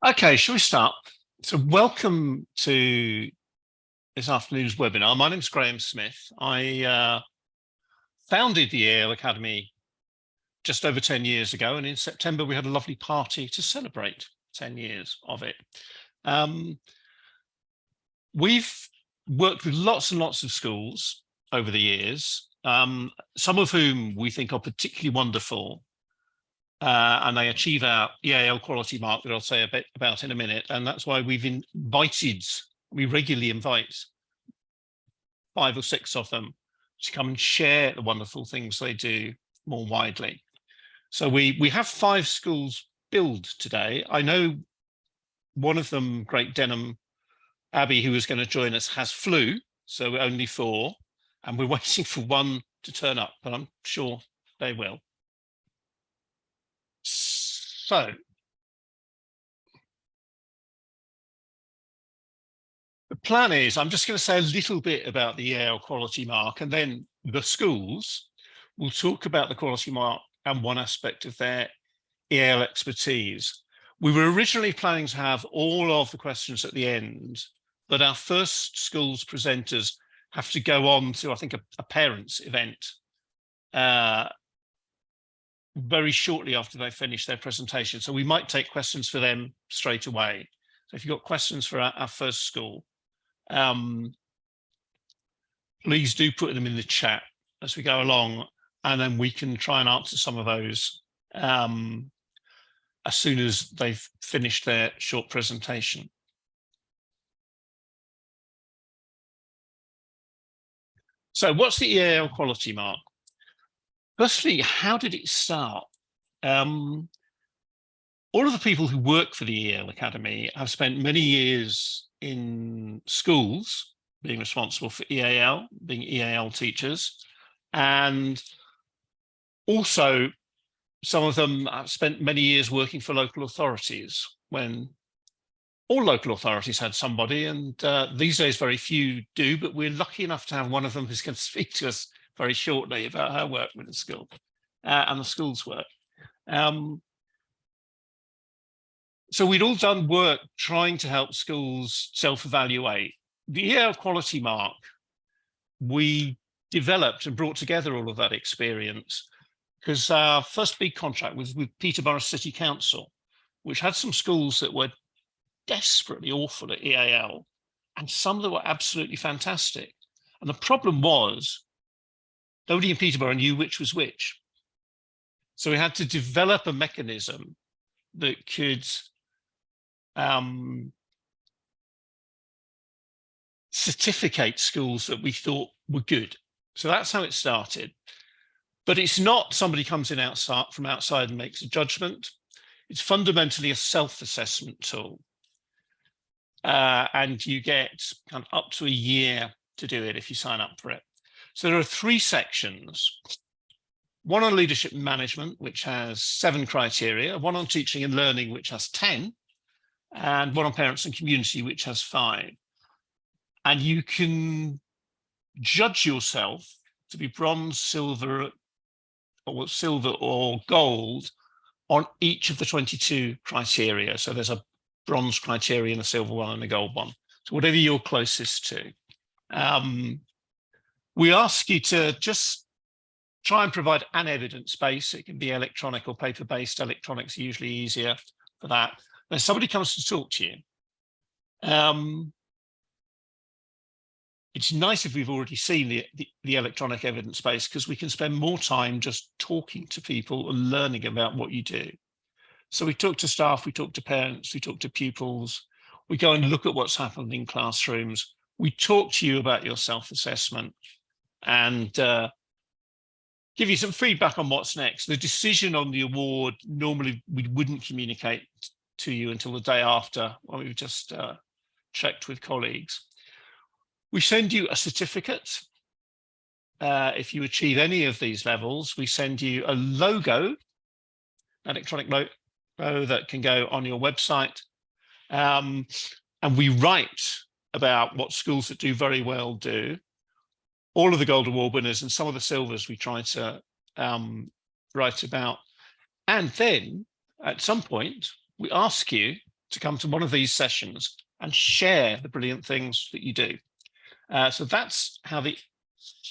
Okay, shall we start? So welcome to this afternoon's webinar. My name's Graham Smith. I founded the EAL Academy just over 10 years ago, and in September we had a lovely party to celebrate 10 years of it. We've worked with lots and lots of schools over the years, some of whom we think are particularly wonderful. And they achieve our EAL Quality Mark that I'll say a bit about in a minute. And that's why we regularly invite 5 or 6 of them to come and share the wonderful things they do more widely. So we have 5 schools billed today. I know one of them, Great Denham, Abby, who is going to join us, has flu, so we're only 4, and we're waiting for one to turn up, but I'm sure they will. So, the plan is, I'm just going to say a little bit about the EAL Quality Mark, and then the schools will talk about the Quality Mark and one aspect of their EAL expertise. We were originally planning to have all of the questions at the end, but our first schools presenters have to go on to, I think, a parents' event very shortly after they finish their presentation. So we might take questions for them straight away. So if you've got questions for our first school, please do put them in the chat as we go along, and then we can try and answer some of those as soon as they've finished their short presentation. So what's the EAL Quality Mark? Firstly, how did it start? All of the people who work for the EAL Academy have spent many years in schools being responsible for EAL, being EAL teachers, and also some of them have spent many years working for local authorities when all local authorities had somebody, and these days very few do, but we're lucky enough to have one of them who's going to speak to us very shortly about her work with the school and the school's work. So we'd all done work trying to help schools self-evaluate. The EAL Quality Mark, we developed and brought together all of that experience because our first big contract was with Peterborough City Council, which had some schools that were desperately awful at EAL and some that were absolutely fantastic. And the problem was, nobody in Peterborough knew which was which. So we had to develop a mechanism that could certificate schools that we thought were good. So that's how it started. But it's not somebody comes in from outside and makes a judgment. It's fundamentally a self-assessment tool. And you get kind of up to a year to do it if you sign up for it. So there are 3 sections. One on leadership and management, which has 7 criteria, one on teaching and learning, which has 10, and one on parents and community, which has 5. And you can judge yourself to be bronze, silver, or gold on each of the 22 criteria. So there's a bronze criterion, a silver one, and a gold one. So whatever you're closest to. We ask you to just try and provide an evidence base. It can be electronic or paper-based. Electronic's usually easier for that. When somebody comes to talk to you, it's nice if we've already seen the electronic evidence base, because we can spend more time just talking to people and learning about what you do. So we talk to staff, we talk to parents, we talk to pupils, we go and look at what's happened in classrooms. We talk to you about your self-assessment and give you some feedback on what's next. The decision on the award, normally we wouldn't communicate to you until the day after, when we've just checked with colleagues. We send you a certificate. If you achieve any of these levels, we send you a logo, electronic logo that can go on your website. And we write about what schools that do very well do. All of the gold award winners and some of the silvers we try to write about. And then at some point, we ask you to come to one of these sessions and share the brilliant things that you do. So that's how the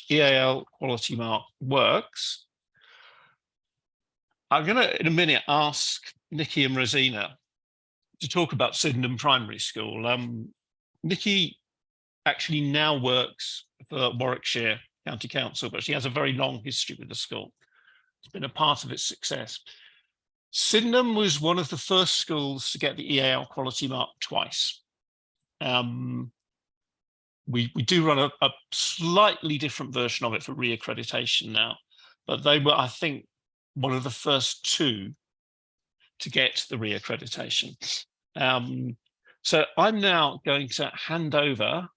EAL Quality Mark works. I'm going to, in a minute, ask Nikki and Rosina to talk about Sydenham Primary School. Nikki actually now works for Warwickshire County Council, but she has a very long history with the school. It's been a part of its success. Sydenham was one of the first schools to get the EAL Quality Mark twice. We do run a slightly different version of it for reaccreditation now, but they were, I think, one of the first two to get the reaccreditation. So I'm now going to hand over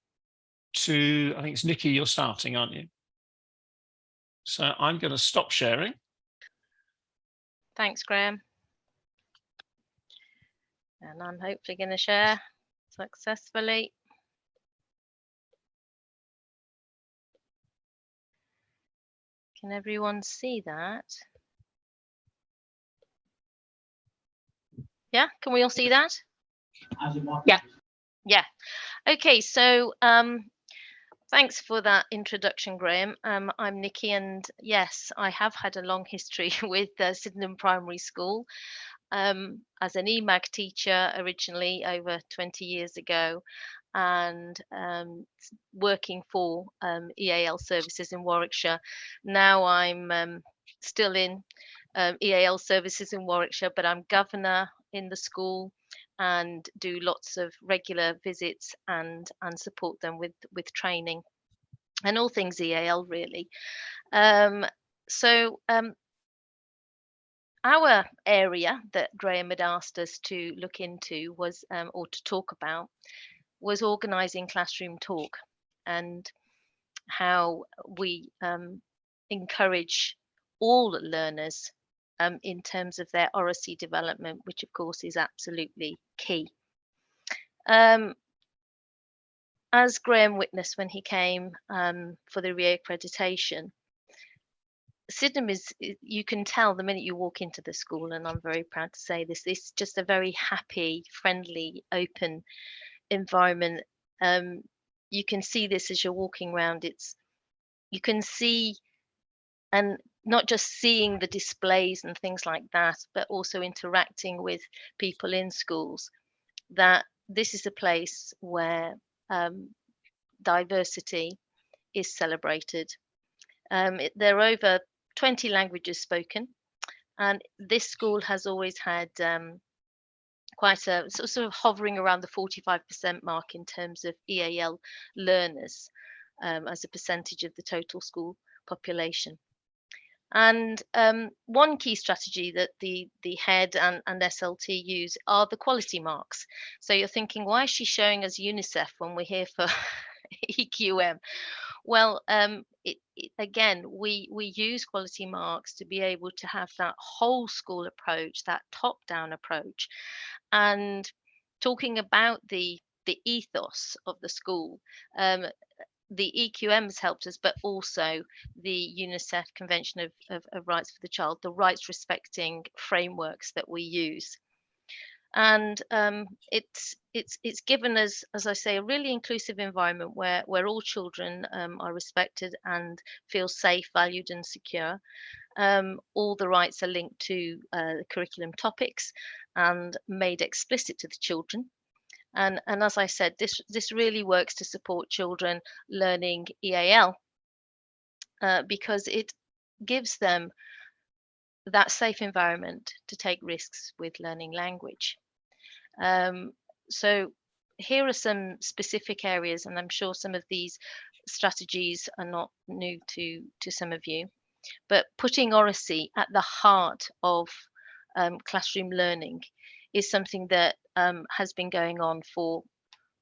to, I think it's Nikki, you're starting, aren't you? So I'm going to stop sharing. Thanks, Graham. And I'm hopefully going to share successfully. Can everyone see that? Yeah, can we all see that? Yeah. Yeah. Okay, so thanks for that introduction, Graham. I'm Nikki, and yes, I have had a long history with Sydenham Primary School as an EMAG teacher originally over 20 years ago, and working for EAL services in Warwickshire. Now I'm still in EAL services in Warwickshire, but I'm governor in the school and do lots of regular visits and support them with training and all things EAL really. Our area that Graham had asked us to look into was, or to talk about, was organising classroom talk and how we encourage all learners in terms of their oracy development, which of course is absolutely key. As Graham witnessed when he came for the reaccreditation, Sydenham is, you can tell the minute you walk into the school, and I'm very proud to say this, it's just a very happy, friendly, open environment. You can see this as you're walking around. You can see, and not just seeing the displays and things like that, but also interacting with people in schools, that this is a place where diversity is celebrated. There are over 20 languages spoken, and this school has always had quite a sort of hovering around the 45% mark in terms of EAL learners as a percentage of the total school population. And one key strategy that the head and SLT use are the quality marks. So you're thinking, why is she showing us UNICEF when we're here for EQM? Well, again, we use quality marks to be able to have that whole school approach, that top-down approach, and talking about the ethos of the school. The EQM has helped us, but also the UNICEF Convention of Rights for the Child, the rights respecting frameworks that we use. And it's given us, as I say, a really inclusive environment where all children are respected and feel safe, valued and secure. All the rights are linked to the curriculum topics and made explicit to the children. And as I said, this really works to support children learning EAL because it gives them that safe environment to take risks with learning language. So here are some specific areas, and I'm sure some of these strategies are not new to some of you, but putting oracy at the heart of classroom learning is something that has been going on for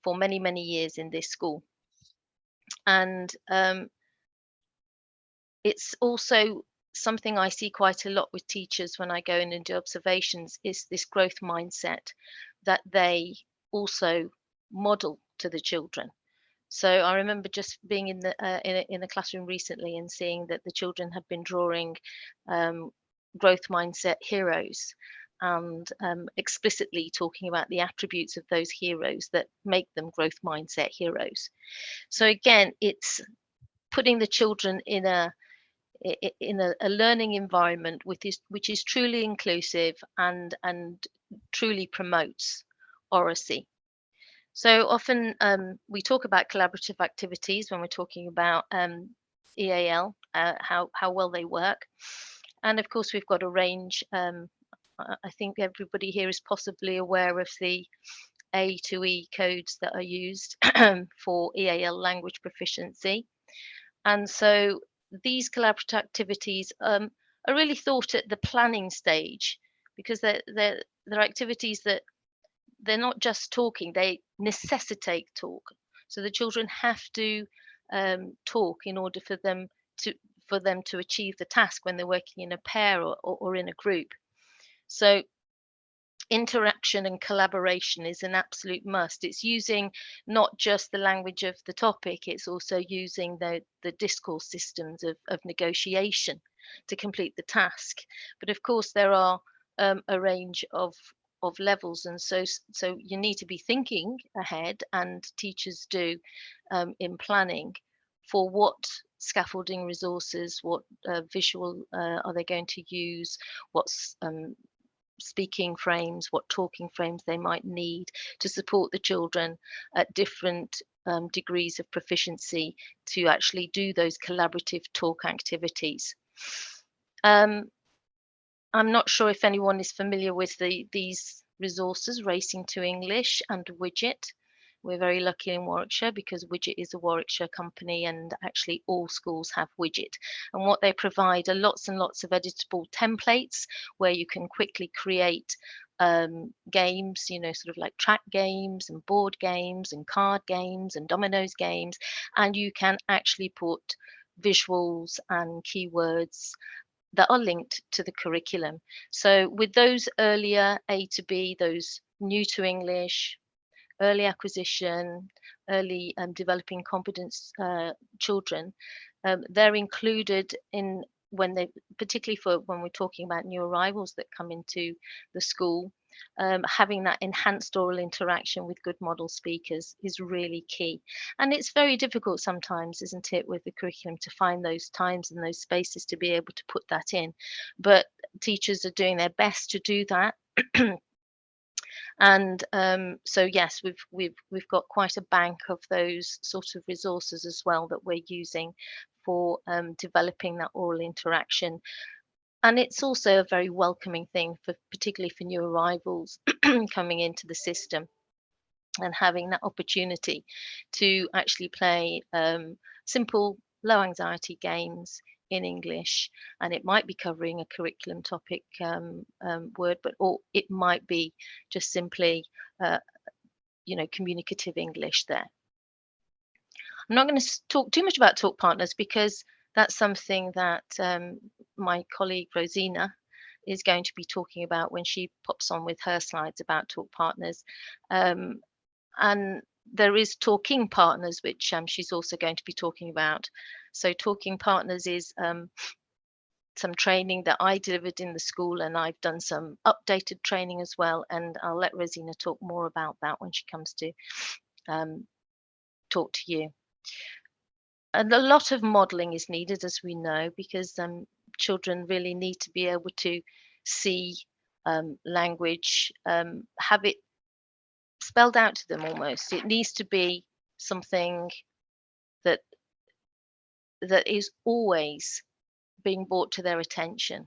many years in this school. And it's also something I see quite a lot with teachers when I go in and do observations, is this growth mindset that they also model to the children. So I remember just being in a classroom recently and seeing that the children had been drawing growth mindset heroes, and explicitly talking about the attributes of those heroes that make them growth mindset heroes. So again, it's putting the children in a learning environment which is truly inclusive and truly promotes oracy. So often we talk about collaborative activities when we're talking about EAL, how well they work. And of course, we've got a range. I think everybody here is possibly aware of the A to E codes that are used for EAL language proficiency. And so these collaborative activities are really thought at the planning stage, because they're activities that they're not just talking, they necessitate talk. So the children have to talk in order for them to achieve the task when they're working in a pair or in a group. So interaction and collaboration is an absolute must. It's using not just the language of the topic, it's also using the discourse systems of negotiation to complete the task. But of course, there are a range of levels, and so you need to be thinking ahead, and teachers do in planning for what scaffolding resources, what visual are they going to use, what's speaking frames, what talking frames they might need to support the children at different degrees of proficiency to actually do those collaborative talk activities. I'm not sure if anyone is familiar with these resources, Racing to English and Widget. We're very lucky in Warwickshire because Widget is a Warwickshire company, and actually all schools have Widget. And what they provide are lots and lots of editable templates where you can quickly create games, sort of like track games and board games and card games and dominoes games. And you can actually put visuals and keywords that are linked to the curriculum. So with those earlier A to B, those new to English, early acquisition, early developing competence children, they're included in particularly for when we're talking about new arrivals that come into the school, having that enhanced oral interaction with good model speakers is really key. And it's very difficult sometimes, isn't it, with the curriculum to find those times and those spaces to be able to put that in. But teachers are doing their best to do that. And so yes, we've got quite a bank of those sort of resources as well that we're using for developing that oral interaction. And it's also a very welcoming thing for particularly for new arrivals coming into the system, and having that opportunity to actually play simple low anxiety games in English, and it might be covering a curriculum topic word, or it might be just simply communicative English there. I'm not going to talk too much about talk partners because that's something that my colleague Rosina is going to be talking about when she pops on with her slides about talk partners. And there is talking partners, which she's also going to be talking about. So talking partners is some training that I delivered in the school, and I've done some updated training as well. And I'll let Rosina talk more about that when she comes to talk to you. And a lot of modelling is needed, as we know, because children really need to be able to see language, have it spelled out to them almost. It needs to be something that is always being brought to their attention.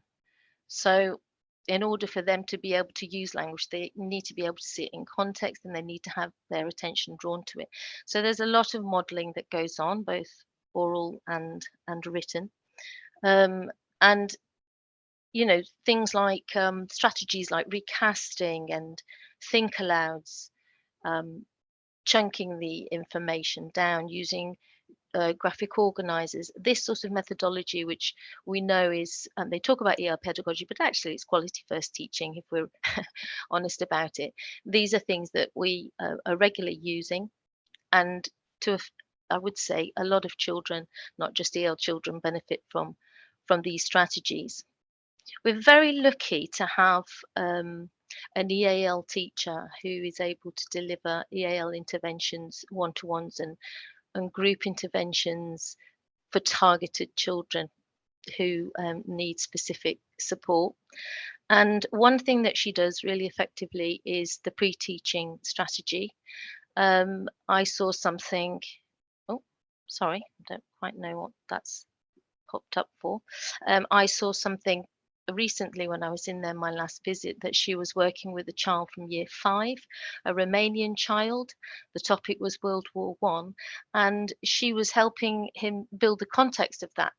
So in order for them to be able to use language, they need to be able to see it in context, and they need to have their attention drawn to it. So there's a lot of modelling that goes on, both oral and written. And things like strategies like recasting and think alouds, chunking the information down using graphic organizers, this sort of methodology, which we know is, they talk about EAL pedagogy, but actually it's quality first teaching if we're honest about it. These are things that we are regularly using, and I would say a lot of children, not just EAL children, benefit from these strategies. we're very lucky to have an EAL teacher who is able to deliver EAL interventions, one-to-ones and group interventions for targeted children who need specific support. And one thing that she does really effectively is the pre-teaching strategy. I saw something, oh, sorry, I don't quite know what that's popped up for. I saw something recently when I was in there my last visit that she was working with a child from year 5, a Romanian child. The topic was World War One, and she was helping him build the context of that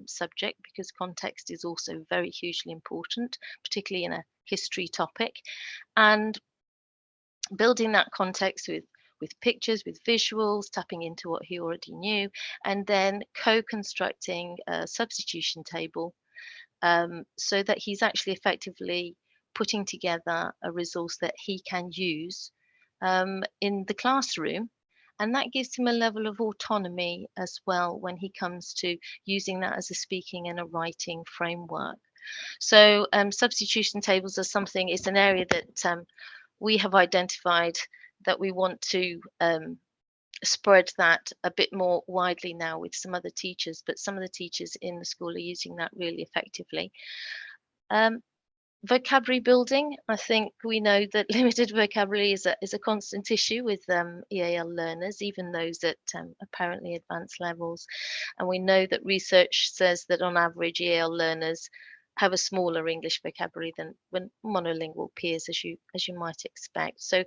subject, because context is also very hugely important, particularly in a history topic, and building that context with pictures, with visuals, tapping into what he already knew, and then co-constructing a substitution table, so that he's actually effectively putting together a resource that he can use in the classroom. And that gives him a level of autonomy as well when he comes to using that as a speaking and a writing framework. So substitution tables are something, it's an area that we have identified that we want to spread that a bit more widely now with some other teachers, but some of the teachers in the school are using that really effectively. Vocabulary building, I think we know that limited vocabulary is a constant issue with EAL learners, even those at apparently advanced levels. And we know that research says that on average EAL learners have a smaller English vocabulary than when monolingual peers, as you might expect. So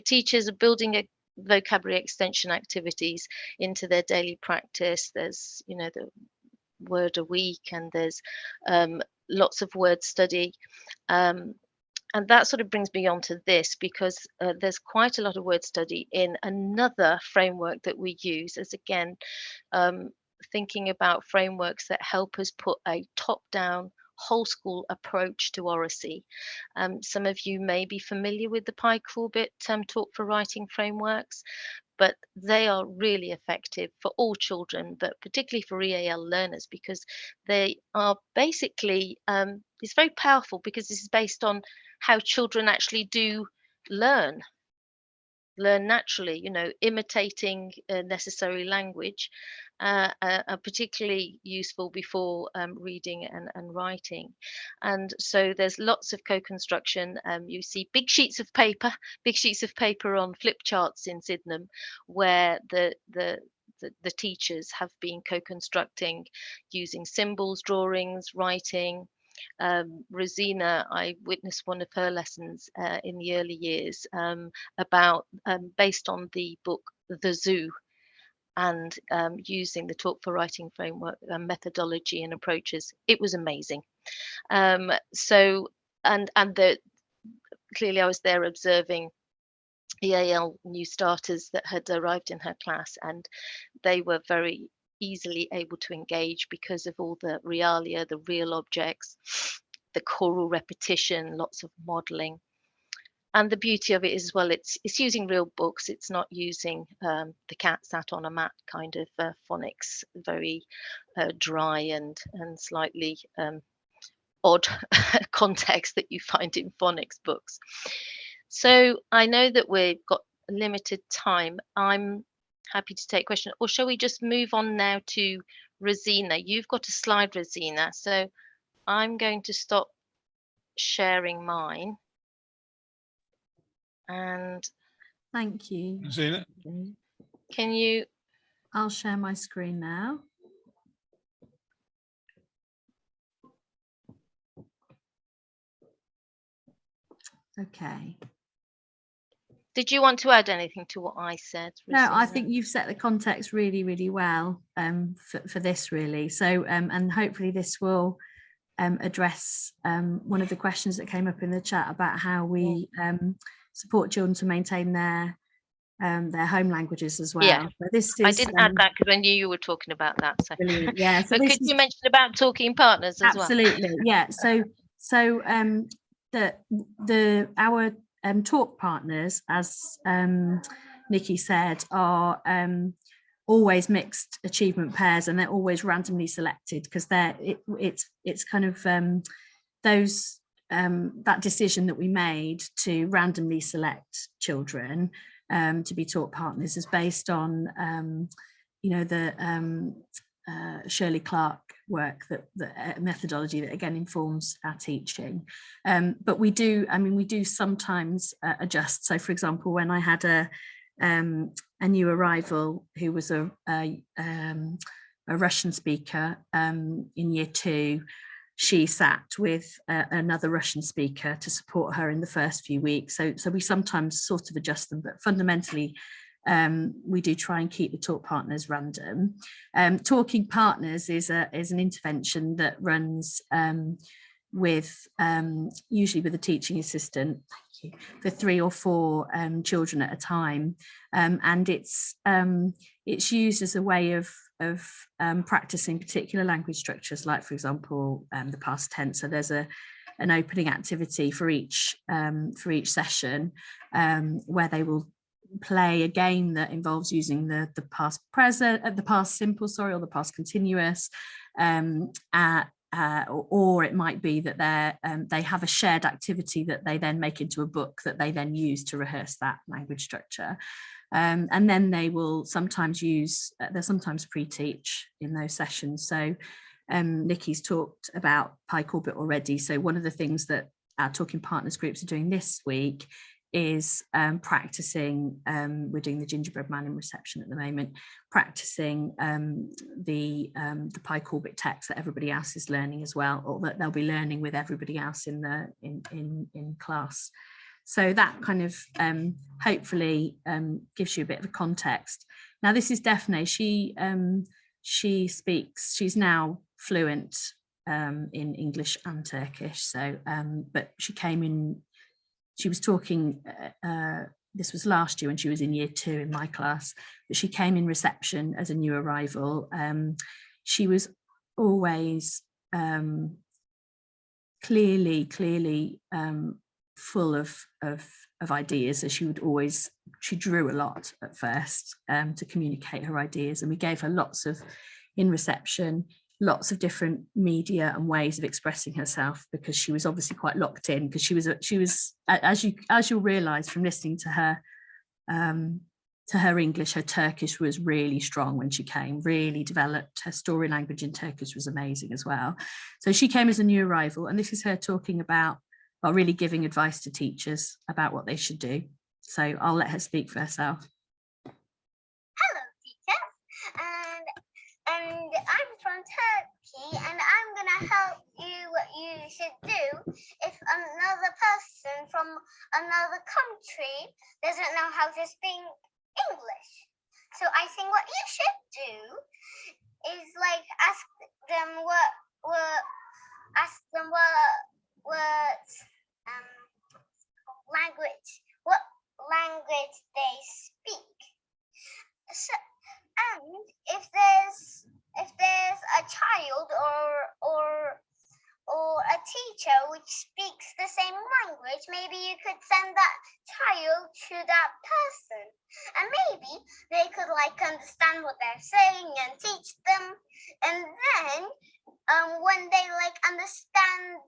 teachers are building a vocabulary extension activities into their daily practice. There's, you know, the word a week, and there's lots of word study, and that sort of brings me on to this, because there's quite a lot of word study in another framework that we use, as again thinking about frameworks that help us put a top-down whole school approach to oracy. Some of you may be familiar with the Pike Corbett Talk for Writing frameworks, but they are really effective for all children, but particularly for EAL learners, because they are basically, it's very powerful because this is based on how children actually do learn naturally, you know, imitating necessary language, are particularly useful before reading and writing. And so there's lots of co-construction. You see big sheets of paper on flip charts in Sydenham, where the teachers have been co-constructing using symbols, drawings, writing. Rosina, I witnessed one of her lessons in the early years about based on the book The Zoo, and using the Talk for Writing framework methodology and approaches. It was amazing. So and the clearly I was there observing EAL new starters that had arrived in her class, and they were very easily able to engage because of all the realia, the real objects, the choral repetition, lots of modeling. And the beauty of it is, well, it's using real books. It's not using the cat sat on a mat kind of phonics, very dry and slightly odd context that you find in phonics books. So I know that we've got limited time. I'm happy to take questions, or shall we just move on now to Rosina? You've got a slide, Rosina, so I'm going to stop sharing mine. And thank you, Rosina. Can you? I'll share my screen now. Okay. Did you want to add anything to what I said, Rosina? No, I think you've set the context really, really well for this, really. So, and hopefully this will address one of the questions that came up in the chat about how we support children to maintain their home languages as well. Yeah, but this is, I didn't add that because I knew you were talking about that. So. Brilliant. Yeah. So but could you mention about talking partners as absolutely, well? Yeah. So our talk partners, as Nikki said, are always mixed achievement pairs, and they're always randomly selected because it's kind of that decision that we made to randomly select children to be taught partners is based on the Shirley Clark work, that methodology that again informs our teaching. But we do sometimes adjust. So for example, when I had a new arrival who was a Russian speaker in year 2, she sat with another Russian speaker to support her in the first few weeks. So we sometimes sort of adjust them, but fundamentally we do try and keep the talk partners random. Talking partners is an intervention that runs with usually with a teaching assistant, for 3 or 4 children at a time, and it's used as a way of practicing particular language structures, like for example the past tense. So there's an opening activity for each session where they will play a game that involves using the past present, the past simple, or the past continuous, or it might be that they have a shared activity that they then make into a book that they then use to rehearse that language structure. And then they will sometimes they'll sometimes pre-teach in those sessions. So Nikki's talked about Pike Orbit already. So one of the things that our Talking Partners groups are doing this week is practicing, we're doing the gingerbread man in reception at the moment, practicing the Pike Orbit text that everybody else is learning as well, or that they'll be learning with everybody else in class. So that kind of hopefully gives you a bit of a context. Now this is Daphne. She's now fluent in English and Turkish. So, but she was talking, this was last year when she was in year 2 in my class, but she came in reception as a new arrival. She was always clearly full of ideas. So she drew a lot at first to communicate her ideas, and we gave her in reception lots of different media and ways of expressing herself, because she was obviously quite locked in, because she was as you'll realize from listening to her English, her Turkish was really strong when she came, really developed. Her story language in Turkish was amazing as well. So she came as a new arrival, and this is her talking about really giving advice to teachers about what they should do. So I'll let her speak for herself. Hello, teachers, and I'm from Turkey, and I'm gonna help you what you should do if another person from another country doesn't know how to speak English. So I think what you should do is like ask them what language they speak. So, and if there's a child or a teacher which speaks the same language, maybe you could send that child to that person, and maybe they could like understand what they're saying and teach them. And then when they like understand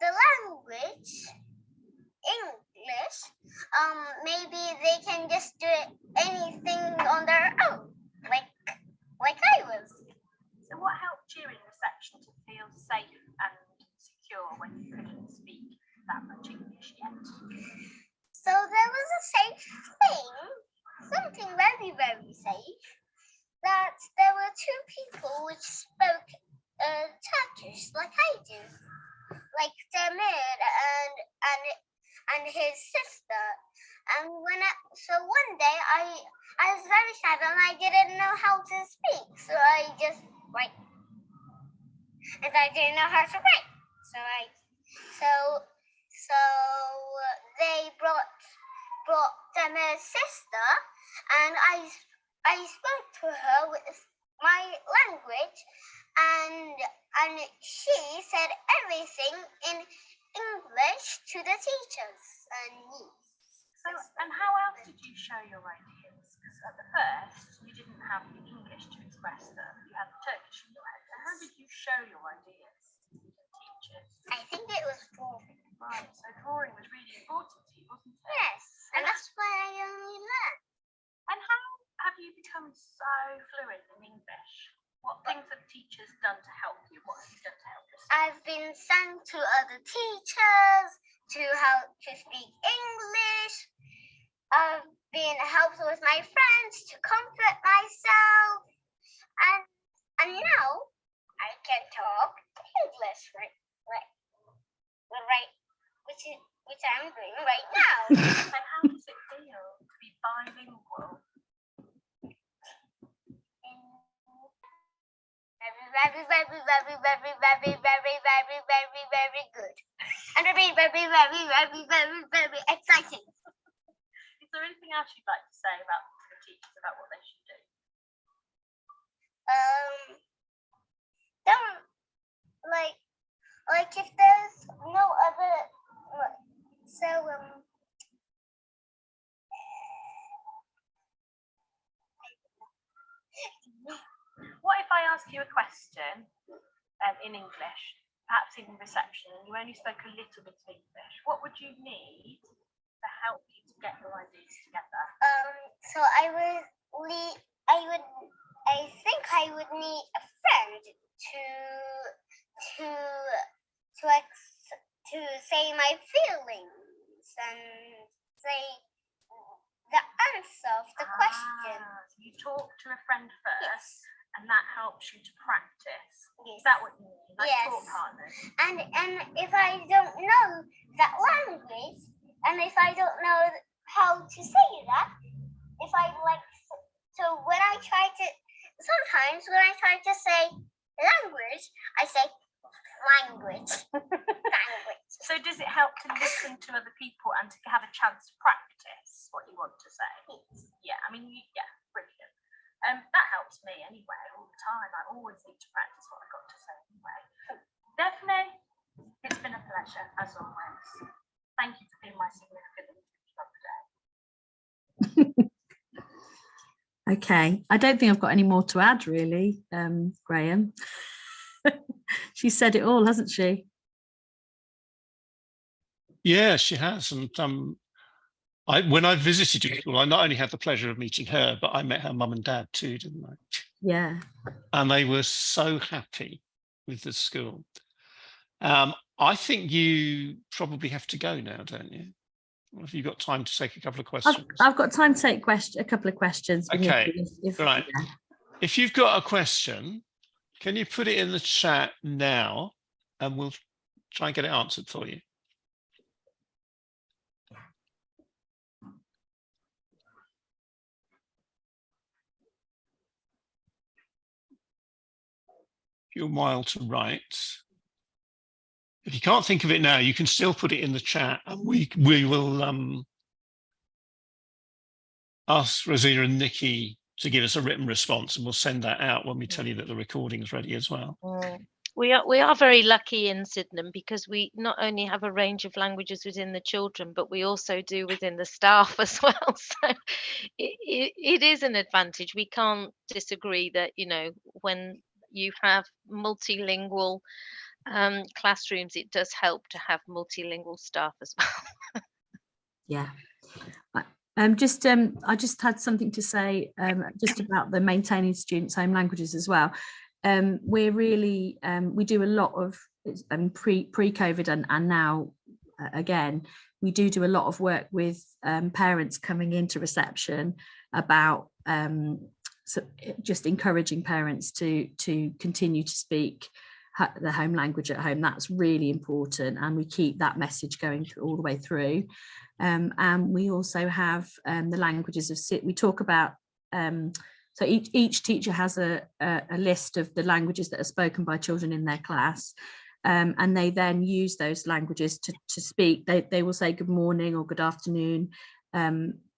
the language English, maybe they can just do anything on their own, like I was. So what helped you in reception to feel safe and secure when you couldn't speak that much English yet? So there was a safe thing, something very, very safe, that there were 2 people which spoke Turkish like I do, like Demir and his sister. And so one day I was very sad and I didn't know how to speak, so I just write, and I didn't know how to write, so they brought Demir's sister, and I spoke to her with my language, and she said everything in English to the teachers and me. So, and how else did you show your ideas? Because at the first, you didn't have the English to express them, you had the Turkish in your head. So how did you show your ideas to the teachers? languages? I think it was 4. Right, so drawing was really important to you, wasn't it? Yes, and that's why I only learned. And how have you become so fluent in English? What things have teachers done to help you? What have you done to help yourself? I've been sent to other teachers to help to speak English. I've been helped with my friends to comfort myself. And now I can talk English, right, which I'm doing right now. And how does it feel to be bilingual? Very, very, very, very, very, very, very, very, very good. And very, very, very, very, very, very exciting. Is there anything else you'd like to say about the teachers about what they should do? Don't like if there's no other, What if I ask you a question in English, perhaps in reception, and you only spoke a little bit of English? What would you need to help you to get your ideas together? So I think I would need a friend to say my feelings and say the answer of the question. So you talk to a friend first, Yes. and that helps you to practice. Yes. Is that what you mean? Like Yes. talk partners? And if I don't know that language, and if I don't know how to say that, so when I try to, sometimes when I try to say language, I say language. Language. So does it help to listen to other people and to have a chance to practice what you want to say? Yeah, I mean, yeah, brilliant. That helps me anyway all the time. I always need to practice what I've got to say anyway. Daphne, it's been a pleasure as always. Thank you for being my significant of the day. Okay, I don't think I've got any more to add really, Graham. She said it all, hasn't she? Yeah, she has. And when I visited your school, I not only had the pleasure of meeting her, but I met her mum and dad too, didn't I? Yeah. And they were so happy with the school. I think you probably have to go now, don't you? Or have you got time to take a couple of questions? I've got time to take a couple of questions. Okay, if, right. Yeah. If you've got a question, can you put it in the chat now and we'll try and get it answered for you. If you're mild to write. If you can't think of it now, you can still put it in the chat and we will ask Rosina and Nikki to give us a written response, and we'll send that out when we tell you that the recording is ready as well. We are very lucky in Sydenham because we not only have a range of languages within the children, but we also do within the staff as well. So it is an advantage. We can't disagree that, you know, when you have multilingual classrooms, it does help to have multilingual staff as well. Yeah. I just had something to say just about the maintaining students' home languages as well. We're really we do a lot of pre-COVID and now again we do a lot of work with parents coming into reception about so just encouraging parents to continue to speak the home language at home. That's really important, and we keep that message going through all the way through. And we also have the languages of we talk about so each teacher has a list of the languages that are spoken by children in their class, and they then use those languages to speak. They will say good morning or good afternoon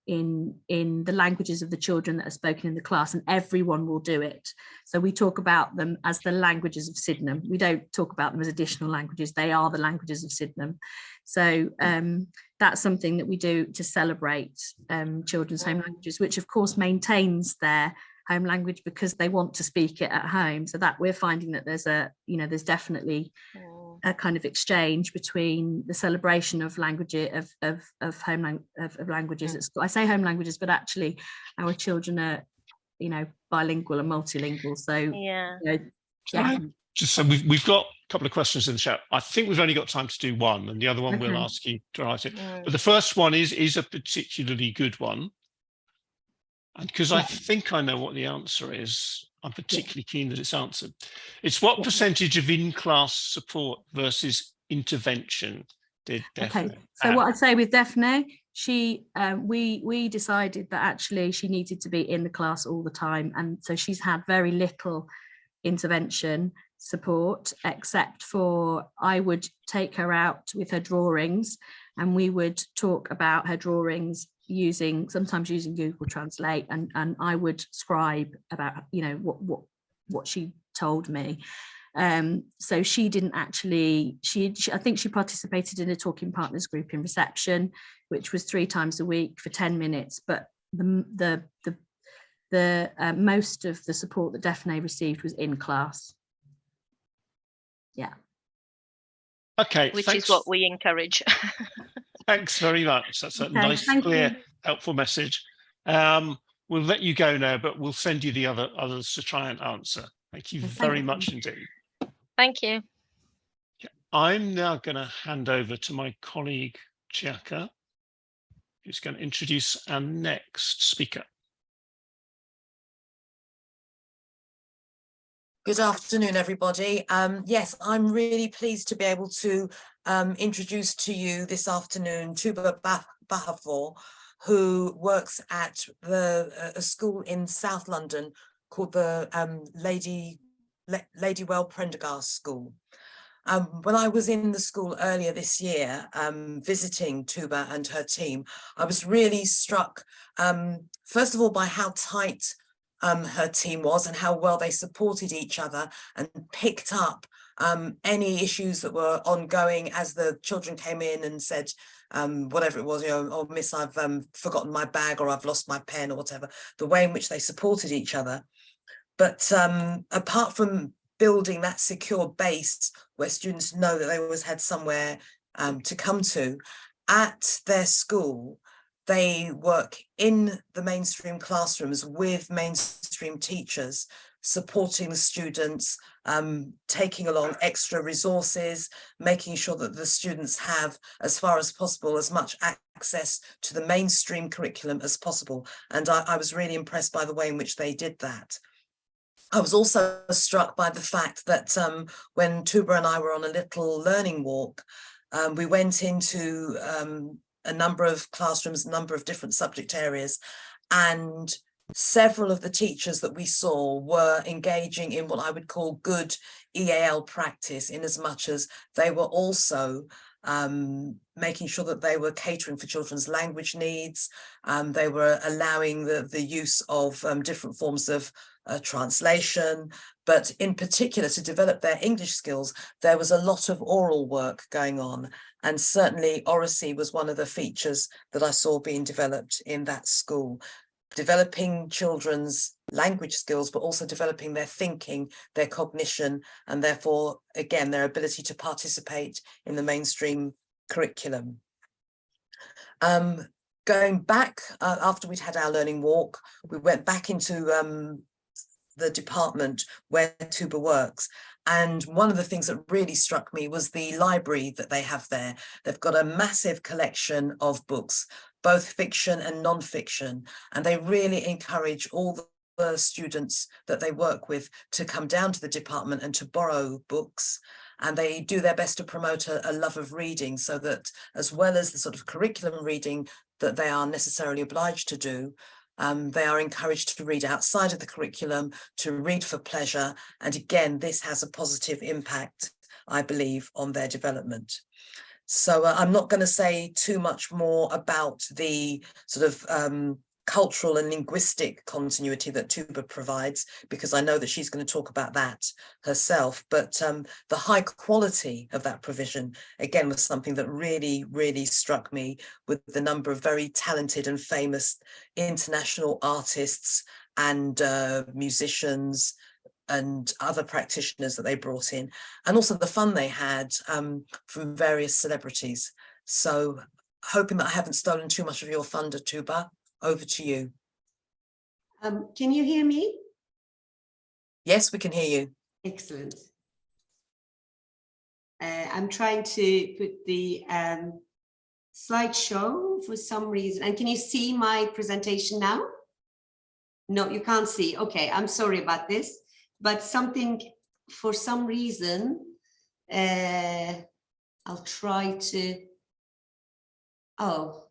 in the languages of the children that are spoken in the class, and everyone will do it. So we talk about them as the languages of Sydenham. We don't talk about them as additional languages. They are the languages of Sydenham. So that's something that we do to celebrate children's home languages, which of course maintains their home language because they want to speak it at home. So that we're finding that there's definitely a kind of exchange between the celebration of languages of languages at school. I say home languages, but actually our children are, you know, bilingual and multilingual. So Yeah. you know, yeah. Just so we've got a couple of questions in the chat. I think we've only got time to do one, and the other one we'll ask you to write it. But the first one is a particularly good one. And because I think I know what the answer is, I'm particularly keen that it's answered. It's what percentage of in-class support versus intervention did Daphne? Okay, so what I'd say with Daphne, she we decided that actually she needed to be in the class all the time, and so she's had very little intervention support, except for I would take her out with her drawings and we would talk about her drawings sometimes using Google Translate, and I would scribe about, you know, what she told me. So she didn't actually, I think she participated in a talking partners group in reception, which was 3 times a week for 10 minutes, but the most of the support that Daphne received was in class. Yeah. Okay, which thanks. is what we encourage. Thanks very much. That's a nice, clear, helpful message. We'll let you go now, but we'll send you the others to try and answer. Thank you very much indeed. Thank you. I'm now going to hand over to my colleague, Chiaka, who's going to introduce our next speaker. Good afternoon, everybody. Yes, I'm really pleased to be able to introduce to you this afternoon Tuba Bauhofer, who works at a school in South London called the Ladywell Prendergast School. When I was in the school earlier this year, visiting Tuba and her team, I was really struck, first of all, by how tight her team was and how well they supported each other and picked up any issues that were ongoing as the children came in and said, whatever it was, you know, oh, miss, I've forgotten my bag, or I've lost my pen, or whatever, the way in which they supported each other. But apart from building that secure base where students know that they always had somewhere to come to, at their school, they work in the mainstream classrooms with mainstream teachers, supporting the students, taking along extra resources, making sure that the students have, as far as possible, as much access to the mainstream curriculum as possible. And I was really impressed by the way in which they did that. I was also struck by the fact that when Tuba and I were on a little learning walk, we went into a number of classrooms, a number of different subject areas, and several of the teachers that we saw were engaging in what I would call good EAL practice, in as much as they were also making sure that they were catering for children's language needs. They were allowing the use of different forms of translation, but in particular to develop their English skills, there was a lot of oral work going on. And certainly oracy was one of the features that I saw being developed in that school, developing children's language skills, but also developing their thinking, their cognition, and therefore, again, their ability to participate in the mainstream curriculum. Going back, after we'd had our learning walk, we went back into the department where Tuba works. And one of the things that really struck me was the library that they have there. They've got a massive collection of books, both fiction and non-fiction, and they really encourage all the students that they work with to come down to the department and to borrow books. And they do their best to promote a love of reading, so that as well as the sort of curriculum reading that they are necessarily obliged to do, they are encouraged to read outside of the curriculum, to read for pleasure. And again, this has a positive impact, I believe, on their development. So I'm not going to say too much more about the sort of cultural and linguistic continuity that Tuba provides, because I know that she's going to talk about that herself. But the high quality of that provision, again, was something that really, really struck me, with the number of very talented and famous international artists and musicians, and other practitioners that they brought in, and also the fun they had from various celebrities. So hoping that I haven't stolen too much of your thunder, Tuba, over to you. Can you hear me? Yes, we can hear you. Excellent. I'm trying to put the slideshow for some reason. And can you see my presentation now? No, you can't see. Okay, I'm sorry about this, but something, for some reason, I'll try to, oh,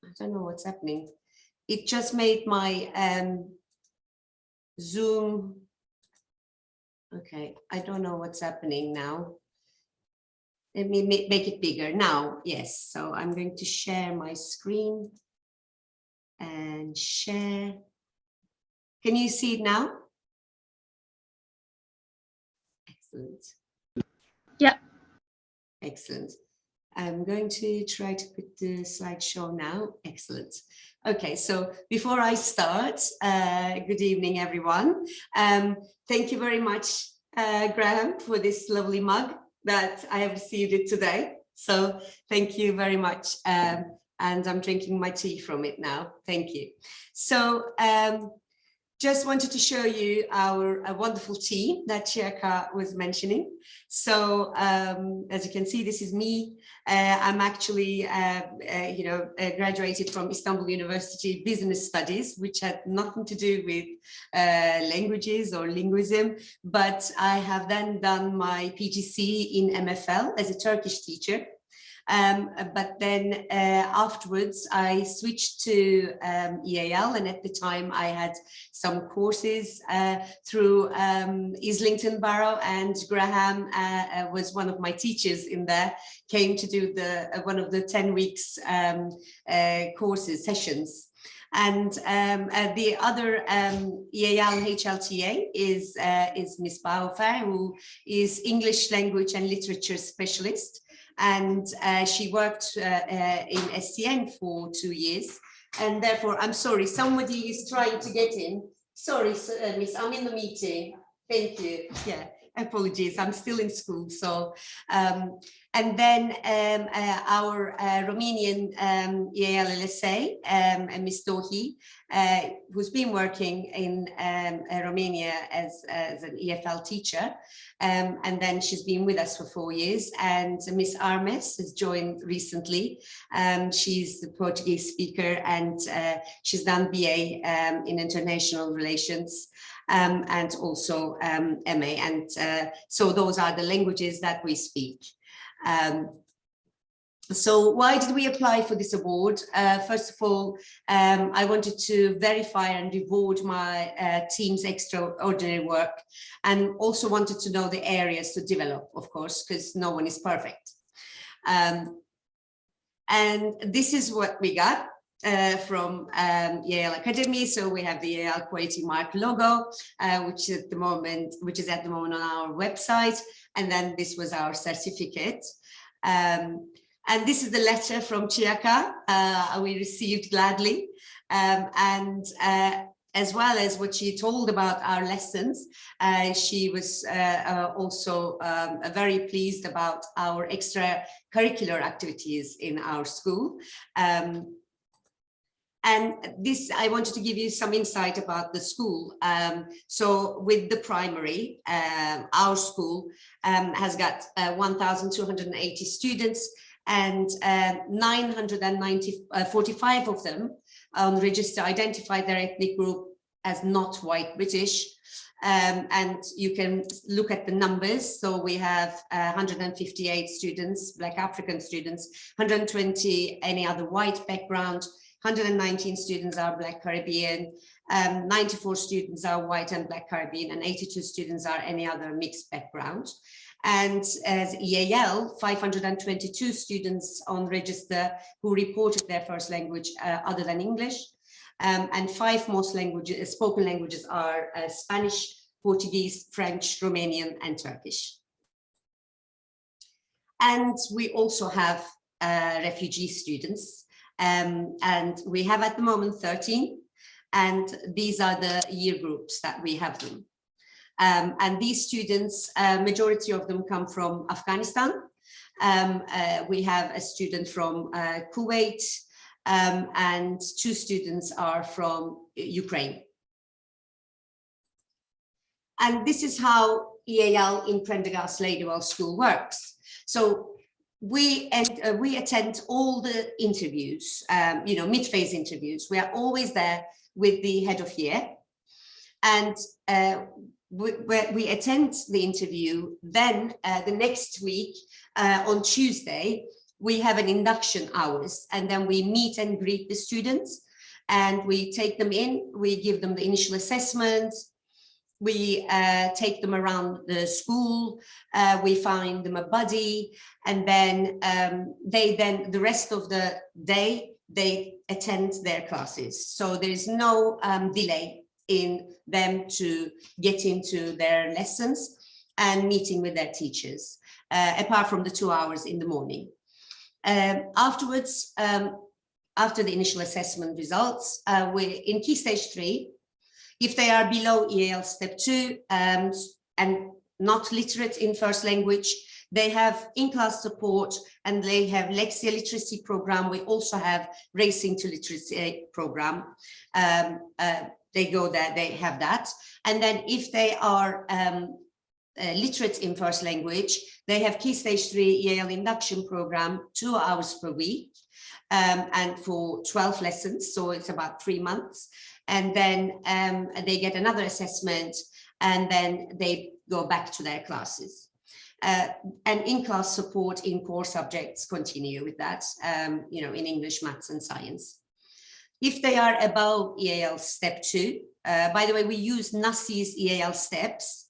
I don't know what's happening. It just made my Zoom, okay, I don't know what's happening now. Let me make it bigger now. Yes, so I'm going to share my screen and share. Can you see it now? Excellent. Yeah. Excellent. I'm going to try to put the slideshow now. Excellent. Okay, so before I start, good evening, everyone. Thank you very much, Graham, for this lovely mug that I have received it today. So thank you very much. And I'm drinking my tea from it now. Thank you. So just wanted to show you our wonderful team that Chiaka was mentioning. So as you can see, this is me. I'm actually, graduated from Istanbul University Business Studies, which had nothing to do with languages or linguism, but I have then done my PGC in MFL as a Turkish teacher. But then afterwards I switched to EAL, and at the time I had some courses through Islington Borough, and Graham was one of my teachers in there, came to do one of the 10 weeks courses, sessions. And the other EAL HLTA is Miss Bauhofer, who is English language and literature specialist. And she worked in SCN for 2 years. And therefore, I'm sorry, somebody is trying to get in. Sorry, Miss, I'm in the meeting. Thank you. Yeah, apologies, I'm still in school. So, and then our Romanian EAL LSA, Miss Dohi, who's been working in Romania as an EFL teacher. And then she's been with us for 4 years, and Miss Armes has joined recently. She's the Portuguese speaker, and she's done BA in international relations, and also MA. And so those are the languages that we speak. So why did we apply for this award? First of all, I wanted to verify and reward my team's extraordinary work, and also wanted to know the areas to develop, of course, because no one is perfect. And this is what we got from EAL Academy. So we have the EAL Quality Mark logo, which is at the moment on our website. And then this was our certificate. And this is the letter from Chiaka we received gladly, and as well as what she told about our lessons. She was also very pleased about our extracurricular activities in our school. And this, I wanted to give you some insight about the school. So with the primary, our school has got 1,280 students, and 945 of them on register identified their ethnic group as not white British. And you can look at the numbers. So we have 158 students, Black African students, 120 any other white background, 119 students are Black Caribbean, 94 students are white and Black Caribbean, and 82 students are any other mixed background. And as EAL, 522 students on register who reported their first language other than English. And 5 most languages, spoken languages are Spanish, Portuguese, French, Romanian, and Turkish. And we also have refugee students. And we have at the moment 13, and these are the year groups that we have them. And these students, majority of them come from Afghanistan. We have a student from Kuwait, and 2 students are from Ukraine. And this is how EAL in Prendergast Ladywell School works. So we attend all the interviews, mid-phase interviews. We are always there with the head of year, and we attend the interview. Then the next week on Tuesday, we have an induction hours, and then we meet and greet the students, and we take them in, we give them the initial assessment, we take them around the school, we find them a buddy, and then the rest of the day, they attend their classes. So there is no delay in them to get into their lessons and meeting with their teachers, apart from the 2 hours in the morning. Afterwards, after the initial assessment results, we're in Key Stage 3. If they are below EAL Step 2 and not literate in first language, they have in-class support, and they have Lexia literacy program. We also have Racing to Literacy program. They go there, they have that. And then if they are literate in first language, they have Key Stage 3 EAL induction program, 2 hours per week, and for 12 lessons, so it's about 3 months. And then they get another assessment, and then they go back to their classes. And in-class support in core subjects continue with that, in English, maths and science. If they are above EAL Step 2, by the way, we use NASI's EAL steps.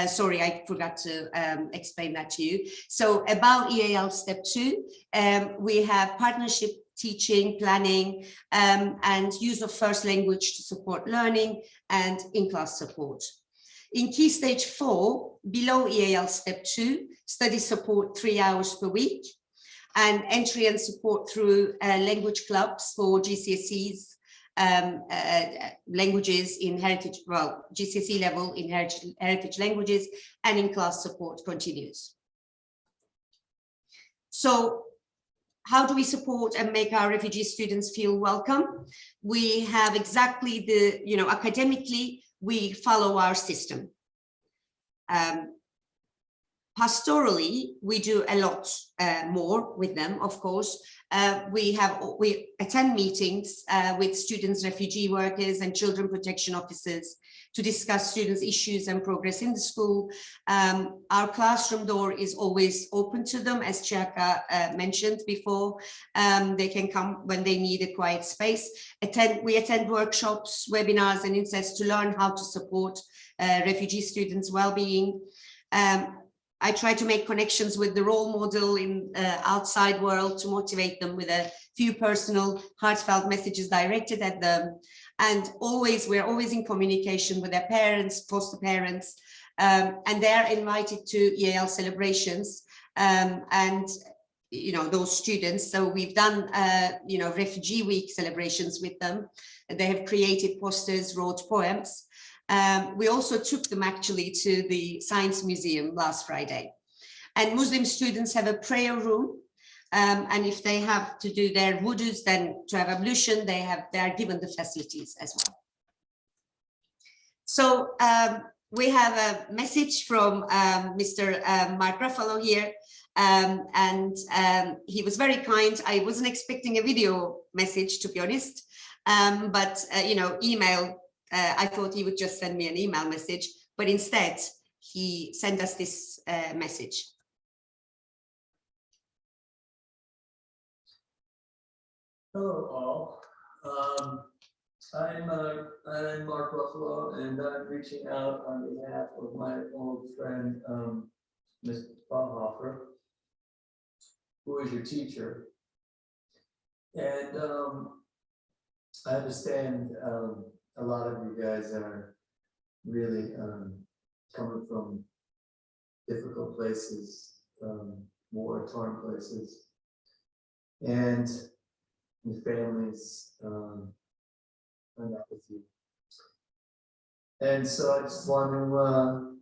Sorry, I forgot to explain that to you. So about EAL Step 2, we have partnership teaching, planning, and use of first language to support learning and in-class support. In Key Stage 4, below EAL Step 2, study support 3 hours per week, and entry and support through language clubs for GCSEs, languages in heritage, well, GCSE level in heritage languages, and in-class support continues. So how do we support and make our refugee students feel welcome? We have exactly the, academically, we follow our system. Pastorally, we do a lot more with them, of course. We attend meetings with students, refugee workers, and children protection officers to discuss students' issues and progress in the school. Our classroom door is always open to them, as Chiaka mentioned before. They can come when they need a quiet space. We attend workshops, webinars, and insights to learn how to support refugee students' well-being. I try to make connections with the role model in outside world to motivate them with a few personal, heartfelt messages directed at them. And we're always in communication with their parents, foster parents, and they're invited to EAL celebrations and those students. So we've done Refugee Week celebrations with them. They have created posters, wrote poems. We also took them actually to the Science Museum last Friday. And Muslim students have a prayer room, and if they have to do their wudus, then to have ablution, they are given the facilities as well. So we have a message from Mr. Mark Ruffalo here, and he was very kind. I wasn't expecting a video message, to be honest, but email. I thought he would just send me an email message, but instead he sent us this message. Hello all. I'm Mark Ruffalo, and I'm reaching out on behalf of my old friend, Ms. Bauhofer, who is your teacher. And I understand a lot of you guys are really coming from difficult places, war-torn places, and your families are not with you. And so I just want to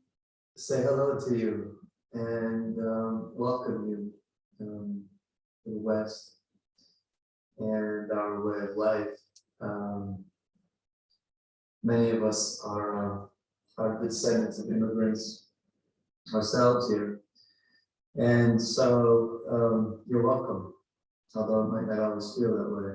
say hello to you and welcome you to the West and our way of life. Many of us are descendants of immigrants ourselves here. And so you're welcome, although it might not always feel that way.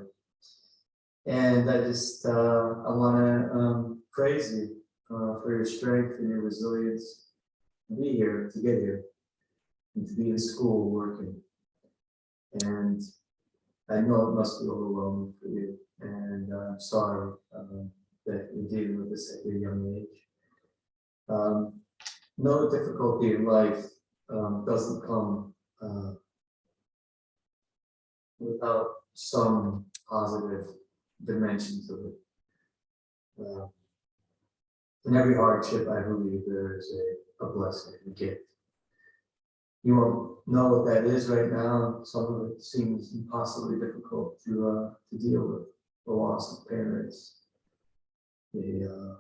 And I just, I want to praise you for your strength and your resilience to be here, to get here, and to be in school working. And I know it must be overwhelming for you, and I'm sorry that you're dealing with this at your young age. No difficulty in life doesn't come without some positive dimensions of it. In every hardship, I believe there is a blessing, a gift. You won't know what that is right now. Some of it seems impossibly difficult to deal with. The loss of parents, the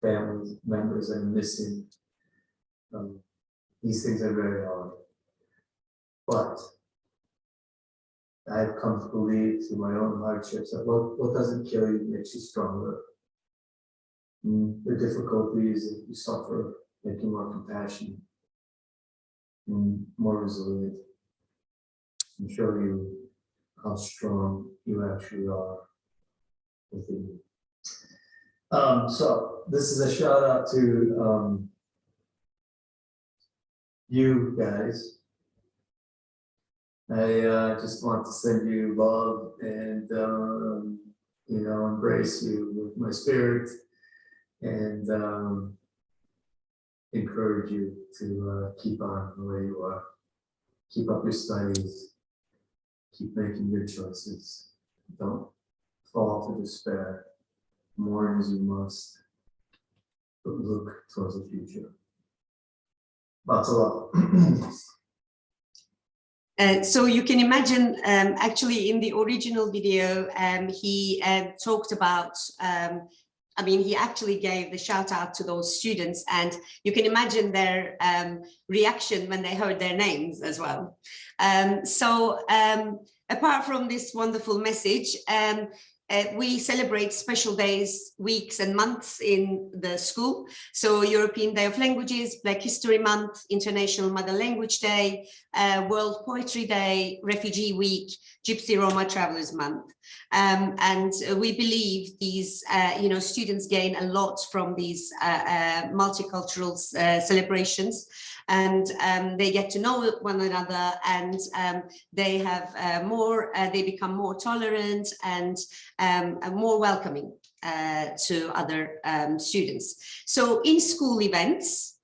family members that are missing. These things are very hard. But I've come to believe through my own hardships that what doesn't kill you makes you stronger. The difficulties that you suffer make you more compassionate and more resilient, and show you how strong you actually are within you. So this is a shout out to you guys. I just want to send you love and you know, embrace you with my spirit and encourage you to keep on the way you are. Keep up your studies. Keep making good choices. Don't fall to despair. Mourn as you must, but look towards the future. Lots of love. So you can imagine, actually in the original video, he talked about, I mean, he actually gave the shout out to those students, and you can imagine their reaction when they heard their names as well. Apart from this wonderful message, we celebrate special days, weeks and months in the school. So European Day of Languages, Black History Month, International Mother Language Day, World Poetry Day, Refugee Week, Gypsy Roma Travelers Month. And we believe these, you know, students gain a lot from these multicultural celebrations, and they get to know one another, and they have they become more tolerant and more welcoming to other students. So in school events,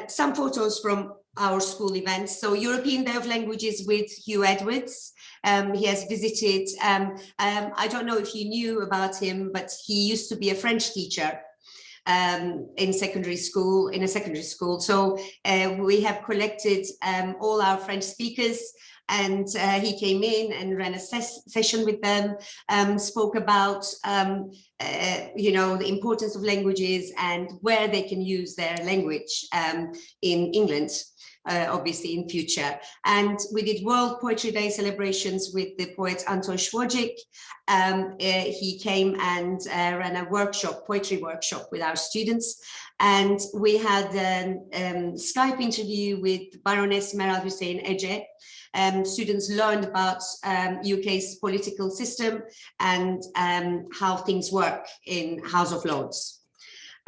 some photos from our school events. So European Day of Languages with Hugh Edwards. He has visited, I don't know if you knew about him, but he used to be a French teacher in a secondary school. So we have collected all our French speakers, and he came in and ran a session with them, spoke about you know, the importance of languages and where they can use their language in England. Obviously in future. And we did World Poetry Day celebrations with the poet Anton Schwodzik. He came and ran a workshop, poetry workshop with our students. And we had a Skype interview with Baroness Meral Hussein Ece. Students learned about UK's political system and how things work in House of Lords.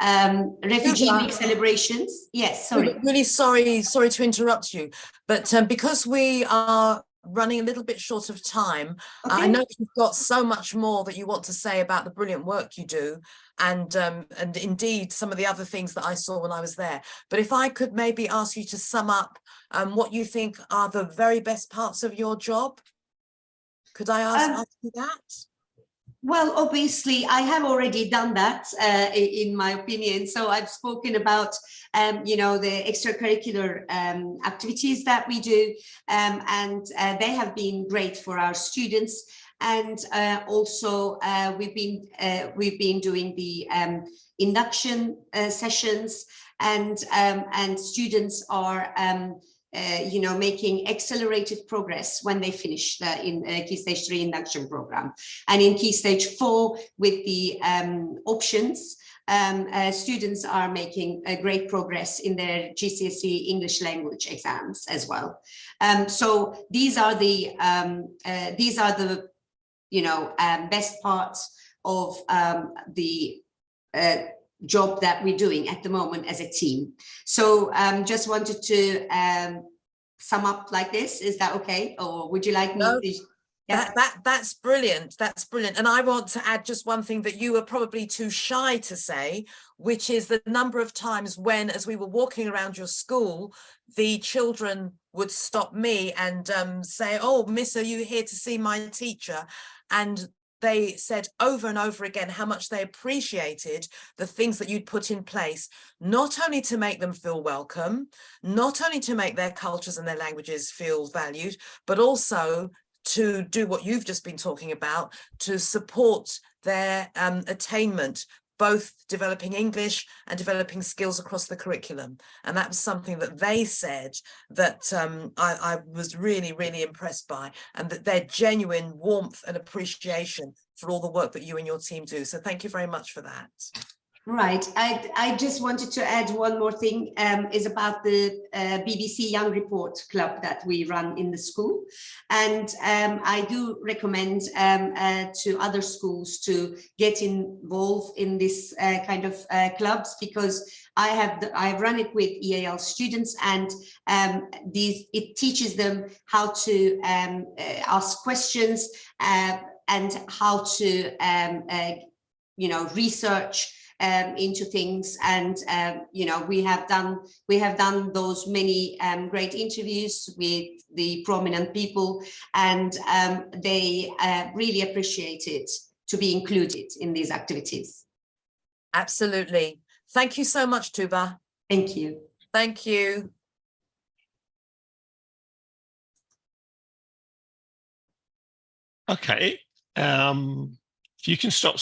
Refugee Week celebrations. Yes, sorry. Really sorry to interrupt you, but because we are running a little bit short of time, Okay. I know you've got so much more that you want to say about the brilliant work you do, and indeed some of the other things that I saw when I was there. But if I could maybe ask you to sum up what you think are the very best parts of your job, could I ask you that? Well, obviously, I have already done that, in my opinion. So I've spoken about, you know, the extracurricular activities that we do, and they have been great for our students. And also we've been doing the induction sessions, and students are making accelerated progress when they finish the Key Stage 3 induction program. And in Key Stage 4, with the options, students are making great progress in their GCSE English language exams as well. So these are the best parts of the job that we're doing at the moment as a team. So just wanted to sum up like this. Is that okay? Or would you like me to? Yeah. That's brilliant. That's brilliant. And I want to add just one thing that you were probably too shy to say, which is the number of times when, as we were walking around your school, the children would stop me and say, "Oh, Miss, are you here to see my teacher?" And they said over and over again how much they appreciated the things that you'd put in place, not only to make them feel welcome, not only to make their cultures and their languages feel valued, but also to do what you've just been talking about, to support their attainment, both developing English and developing skills across the curriculum. And that was something that they said that I was really, really impressed by, and that their genuine warmth and appreciation for all the work that you and your team do. So thank you very much for that. Right. I just wanted to add one more thing, is about the BBC Young Report Club that we run in the school. And I do recommend to other schools to get involved in this kind of clubs, because I've run it with EAL students, and it teaches them how to ask questions and how to research into things. And we have done those many great interviews with the prominent people, and they really appreciate it to be included in these activities. Absolutely. Thank you so much, Tuba. Thank you. Thank you. Okay. If you can stop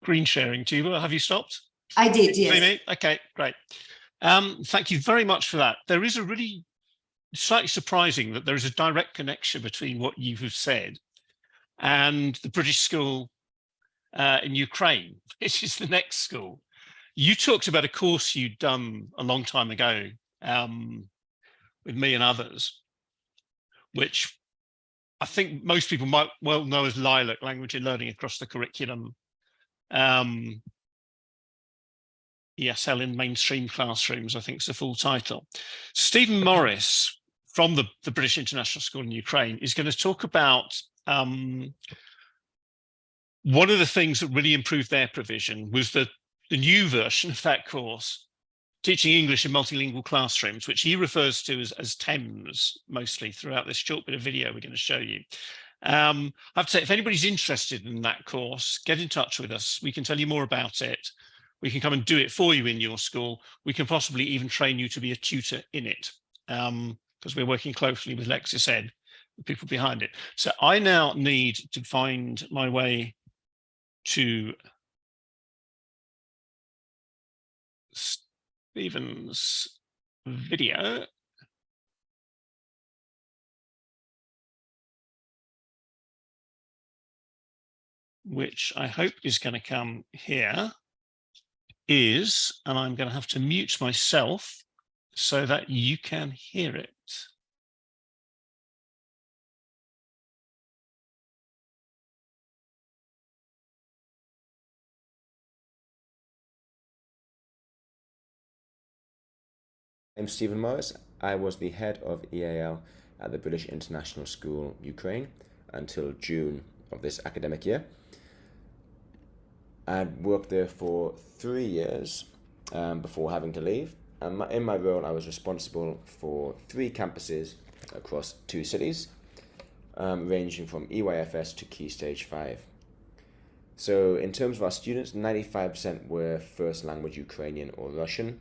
screen sharing, Tuba, have you stopped? I did, yes. Me? Okay, great. Thank you very much for that. There is a really slightly surprising that there is a direct connection between what you have said and the British school in Ukraine, which is the next school. You talked about a course you'd done a long time ago with me and others, which I think most people might well know as LILAC, Language and Learning Across the Curriculum, ESL in Mainstream Classrooms, I think is the full title. Stephen Morris from the British International School in Ukraine is going to talk about one of the things that really improved their provision was the new version of that course, Teaching English in Multilingual Classrooms, which he refers to as TEMS mostly throughout this short bit of video we're going to show you. I have to say, if anybody's interested in that course, get in touch with us. We can tell you more about it. We can come and do it for you in your school. We can possibly even train you to be a tutor in it, because we're working closely with Lexis Ed, the people behind it. So I now need to find my way to Stephen's video. Which I hope is going to come here, and I'm going to have to mute myself so that you can hear it. I'm Stephen Morris. I was the head of EAL at the British International School, Ukraine, until June of this academic year. I'd worked there for 3 years before having to leave. And in my role, I was responsible for 3 campuses across 2 cities, ranging from EYFS to Key Stage 5. So in terms of our students, 95% were first language Ukrainian or Russian,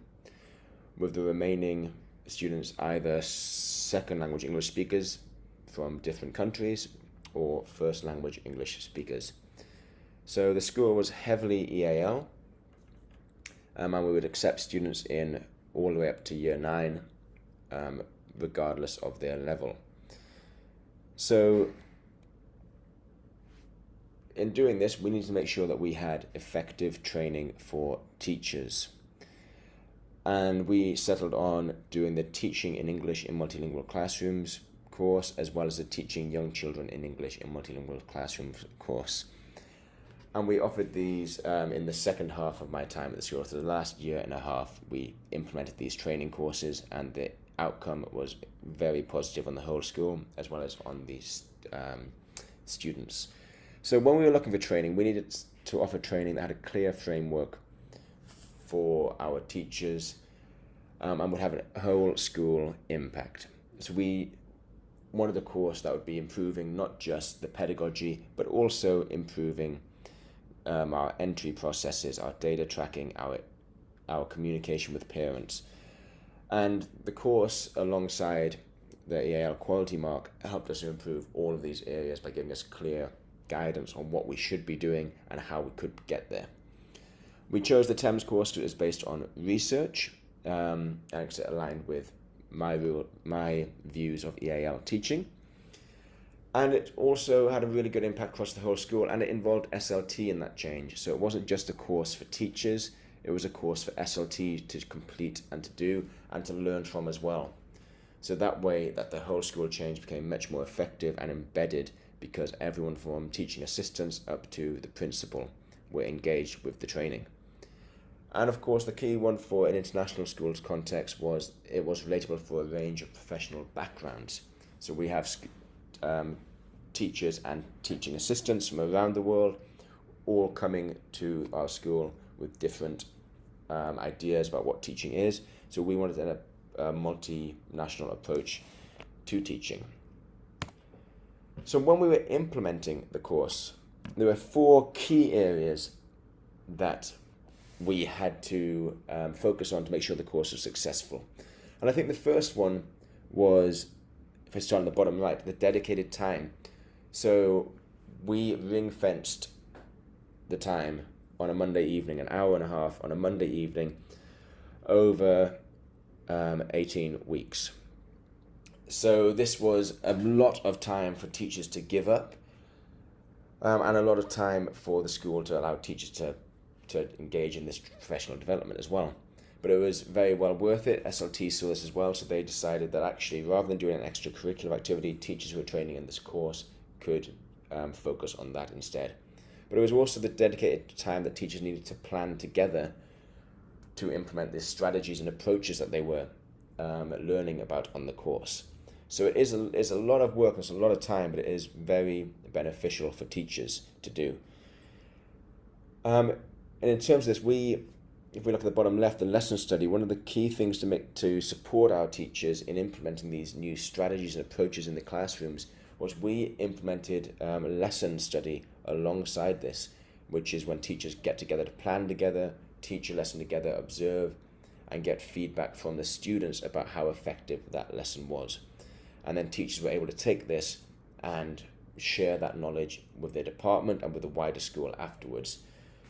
with the remaining students either second language English speakers from different countries or first language English speakers. So the school was heavily EAL, and we would accept students in all the way up to year 9, regardless of their level. So in doing this, we need to make sure that we had effective training for teachers. And we settled on doing the Teaching in English in Multilingual Classrooms course, as well as the Teaching Young Children in English in Multilingual Classrooms course. And we offered these in the second half of my time at the school. So the last year and a half, we implemented these training courses, and the outcome was very positive on the whole school, as well as on the students. So when we were looking for training, we needed to offer training that had a clear framework for our teachers, and would have a whole school impact. So we wanted a course that would be improving not just the pedagogy, but also improving our entry processes, our data tracking, our communication with parents. And the course, alongside the EAL Quality Mark, helped us to improve all of these areas by giving us clear guidance on what we should be doing and how we could get there. We chose the TEMS course because it is based on research, and it's aligned with my views of EAL teaching. And it also had a really good impact across the whole school, and it involved SLT in that change. So it wasn't just a course for teachers, it was a course for SLT to complete and to do and to learn from as well. So that way that the whole school change became much more effective and embedded, because everyone from teaching assistants up to the principal were engaged with the training. And of course, the key one for an international schools context was it was relatable for a range of professional backgrounds. So we have teachers and teaching assistants from around the world, all coming to our school with different ideas about what teaching is. So we wanted a multinational approach to teaching. So when we were implementing the course, there were 4 key areas that we had to focus on to make sure the course was successful. And I think the first one was, if I start on the bottom right, the dedicated time. So we ring-fenced the time on a Monday evening, an hour and a half on a Monday evening over 18 weeks. So this was a lot of time for teachers to give up, and a lot of time for the school to allow teachers to engage in this professional development as well. But it was very well worth it. SLT saw this as well, so they decided that actually, rather than doing an extracurricular activity, teachers who were training in this course could focus on that instead. But it was also the dedicated time that teachers needed to plan together to implement the strategies and approaches that they were learning about on the course. So it is a lot of work, it's a lot of time, but it is very beneficial for teachers to do. And in terms of this, if we look at the bottom left, the lesson study, one of the key things to support our teachers in implementing these new strategies and approaches in the classrooms was we implemented a lesson study alongside this, which is when teachers get together to plan together, teach a lesson together, observe, and get feedback from the students about how effective that lesson was. And then teachers were able to take this and share that knowledge with their department and with the wider school afterwards.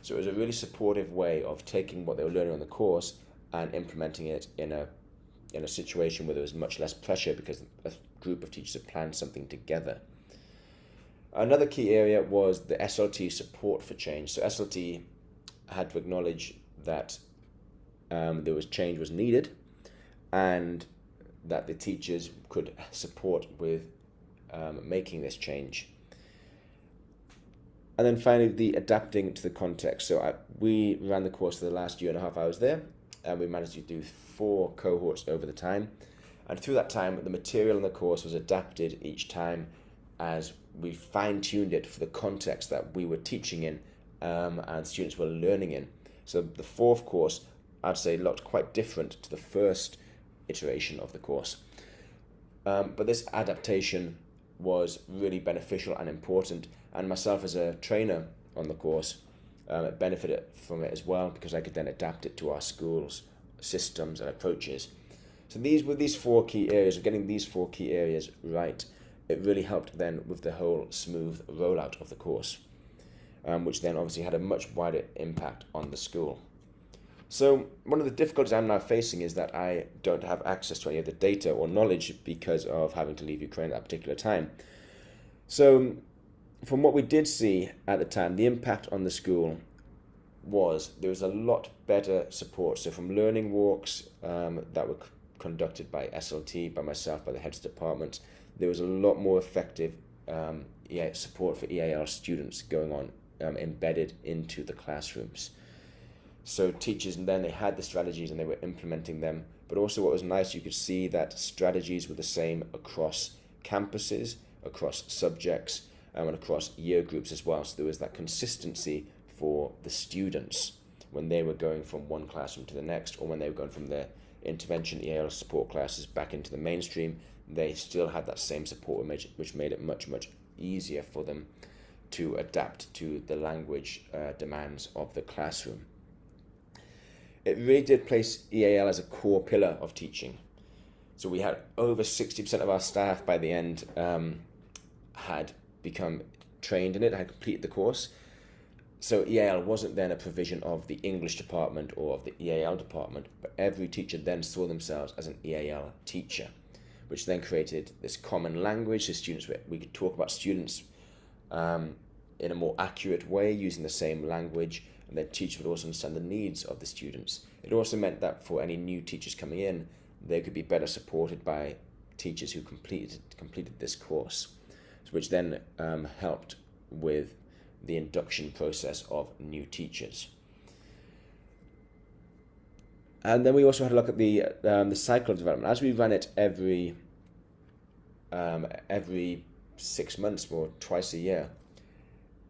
So it was a really supportive way of taking what they were learning on the course and implementing it in a situation where there was much less pressure because a group of teachers had planned something together. Another key area was the SLT support for change. So SLT had to acknowledge that change was needed, and that the teachers could support with making this change. And then finally, the adapting to the context. So we ran the course for the last year and a half I was there, and we managed to do 4 cohorts over the time. And through that time, the material in the course was adapted each time as we fine-tuned it for the context that we were teaching in and students were learning in. So the 4th course, I'd say, looked quite different to the first iteration of the course. But this adaptation was really beneficial and important, and myself as a trainer on the course benefited from it as well, because I could then adapt it to our school's systems and approaches. So these 4 key areas, getting these 4 key areas right, it really helped then with the whole smooth rollout of the course, which then obviously had a much wider impact on the school. So one of the difficulties I'm now facing is that I don't have access to any of the data or knowledge because of having to leave Ukraine at that particular time. So from what we did see at the time, the impact on the school was there was a lot better support. So from learning walks that were conducted by SLT, by myself, by the heads department, there was a lot more effective support for EAL students going on embedded into the classrooms. So teachers, and then they had the strategies and they were implementing them. But also what was nice, you could see that strategies were the same across campuses, across subjects, and across year groups as well. So there was that consistency for the students when they were going from one classroom to the next, or when they were going from their intervention EAL support classes back into the mainstream, they still had that same support, which made it much, much easier for them to adapt to the language demands of the classroom. It really did place EAL as a core pillar of teaching. So we had over 60% of our staff by the end had become trained in it, had completed the course. So EAL wasn't then a provision of the English department or of the EAL department, but every teacher then saw themselves as an EAL teacher, which then created this common language. So students, we could talk about students in a more accurate way using the same language, and then teachers would also understand the needs of the students. It also meant that for any new teachers coming in, they could be better supported by teachers who completed this course, which then helped with the induction process of new teachers. And then we also had a look at the cycle of development. As we ran it every 6 months or twice a year,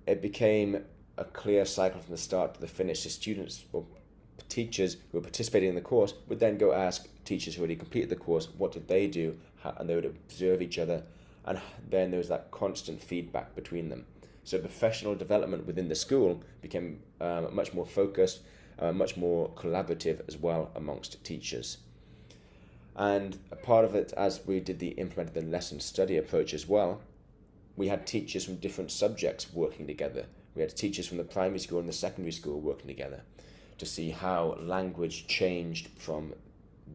it became a clear cycle from the start to the finish. So students or teachers who were participating in the course would then go ask teachers who already completed the course, what did they do? And they would observe each other. And then there was that constant feedback between them. So professional development within the school became much more focused, much more collaborative as well amongst teachers. And a part of it, as we did implemented the lesson study approach as well, we had teachers from different subjects working together. We had teachers from the primary school and the secondary school working together to see how language changed from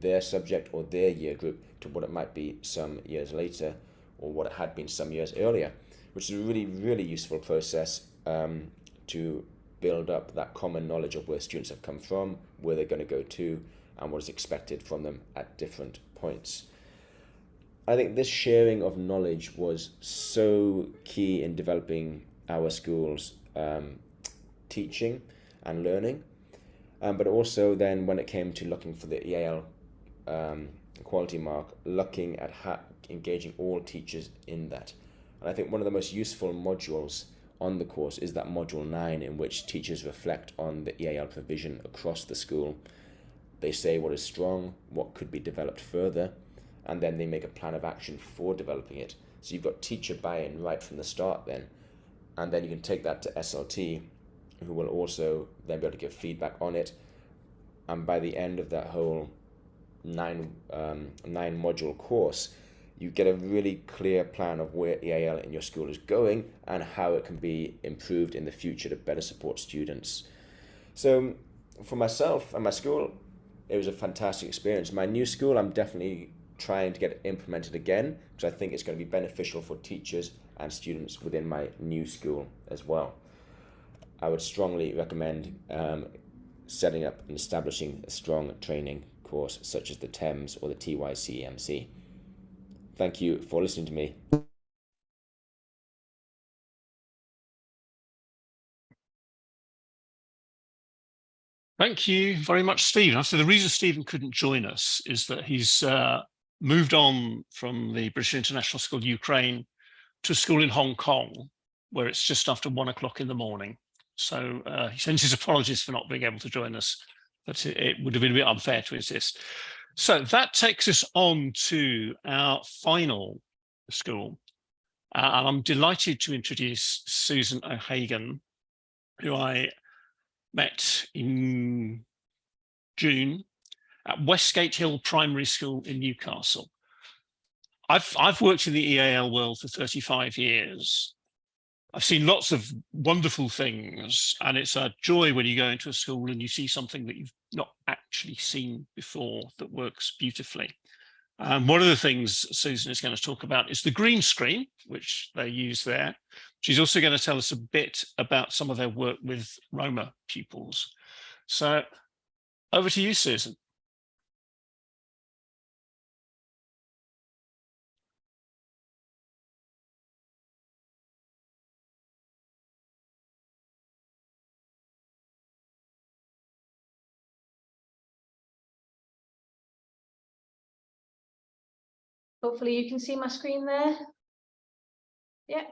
their subject or their year group to what it might be some years later, or what it had been some years earlier, which is a really, really useful process to build up that common knowledge of where students have come from, where they're going to go to, and what is expected from them at different points. I think this sharing of knowledge was so key in developing our school's teaching and learning, but also then when it came to looking for the EAL Quality Mark, looking at engaging all teachers in that. And I think one of the most useful modules on the course is that module 9, in which teachers reflect on the EAL provision across the school. They say what is strong, what could be developed further, and then they make a plan of action for developing it. So you've got teacher buy-in right from the start then, and then you can take that to SLT, who will also then be able to give feedback on it. And by the end of that whole 9 module course, you get a really clear plan of where EAL in your school is going and how it can be improved in the future to better support students. So for myself and my school, it was a fantastic experience. My new school, I'm definitely trying to get it implemented again, because I think it's going to be beneficial for teachers and students within my new school as well. I would strongly recommend setting up and establishing a strong training course such as the TEMS or the TEMC. Thank you for listening to me. Thank you very much, Stephen. So the reason Stephen couldn't join us is that he's moved on from the British International School Ukraine to a school in Hong Kong, where it's just after 1 o'clock in the morning. So he sends his apologies for not being able to join us, but it would have been a bit unfair to insist. So that takes us on to our final school. And I'm delighted to introduce Susan O'Hagan, who I met in June at Westgate Hill Primary School in Newcastle. I've worked in the EAL world for 35 years. I've seen lots of wonderful things, and it's a joy when you go into a school and you see something that you've not actually seen before that works beautifully. One of the things Susan is going to talk about is the green screen, which they use there. She's also going to tell us a bit about some of their work with Roma pupils. So over to you, Susan. Hopefully you can see my screen there. Yeah.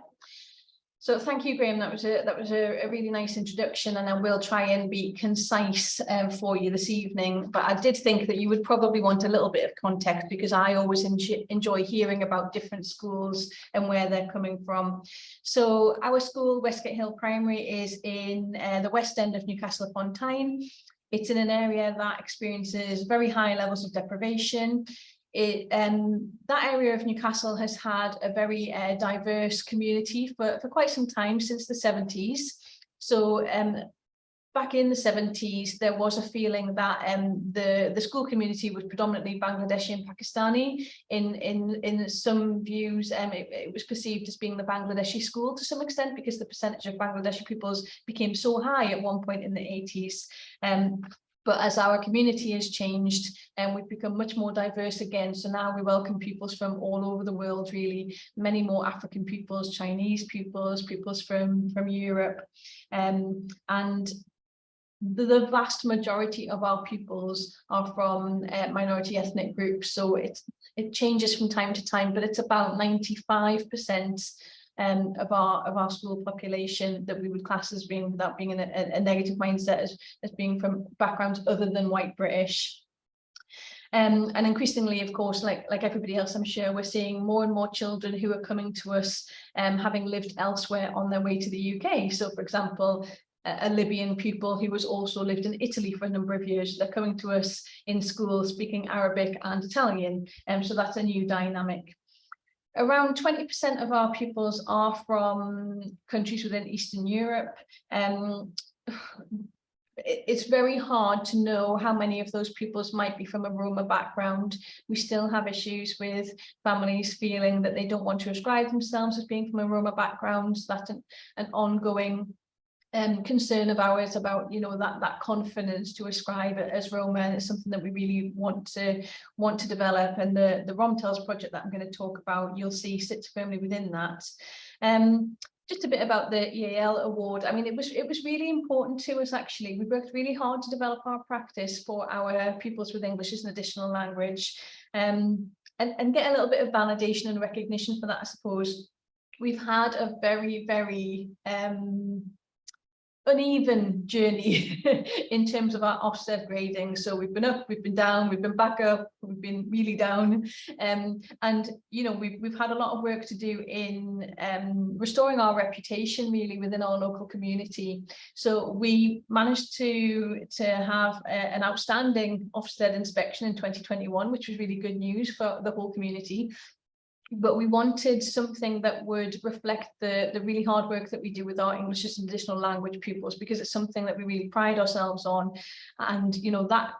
So thank you, Graham. That was a really nice introduction, and I will try and be concise for you this evening. But I did think that you would probably want a little bit of context, because I always enjoy hearing about different schools and where they're coming from. So our school, Westgate Hill Primary, is in the west end of Newcastle upon Tyne. It's in an area that experiences very high levels of deprivation. That area of Newcastle has had a very diverse community for quite some time, since the 70s. So back in the 70s, there was a feeling that the school community was predominantly Bangladeshi and Pakistani. In some views, it was perceived as being the Bangladeshi school to some extent, because the percentage of Bangladeshi pupils became so high at one point in the 80s. But as our community has changed, and we've become much more diverse again, so now we welcome pupils from all over the world, really, many more African pupils, Chinese pupils, pupils from Europe, and the vast majority of our pupils are from minority ethnic groups. So it changes from time to time, but it's about 95% of our school population that we would class as being, without being in a negative mindset, as being from backgrounds other than white British. And increasingly, of course, like everybody else, I'm sure, we're seeing more and more children who are coming to us having lived elsewhere on their way to the UK. So, for example, a Libyan pupil who has also lived in Italy for a number of years, they're coming to us in school speaking Arabic and Italian. So that's a new dynamic. Around 20% of our pupils are from countries within Eastern Europe. It's very hard to know how many of those pupils might be from a Roma background. We still have issues with families feeling that they don't want to ascribe themselves as being from a Roma background. That's an ongoing concern of ours about, you know, that confidence to ascribe it as Roma, and it's something that we really want to develop. And the RomTels project that I'm going to talk about, you'll see, sits firmly within that. Just a bit about the EAL award. I mean, it was really important to us, actually. We worked really hard to develop our practice for our pupils with English as an additional language, and get a little bit of validation and recognition for that, I suppose. We've had a very, very uneven journey in terms of our Ofsted grading. So we've been up, we've been down, we've been back up, we've been really down, and you know, we've had a lot of work to do in restoring our reputation, really, within our local community. So we managed to have an outstanding Ofsted inspection in 2021, which was really good news for the whole community. But we wanted something that would reflect the really hard work that we do with our English as an additional language pupils, because it's something that we really pride ourselves on. And you know, that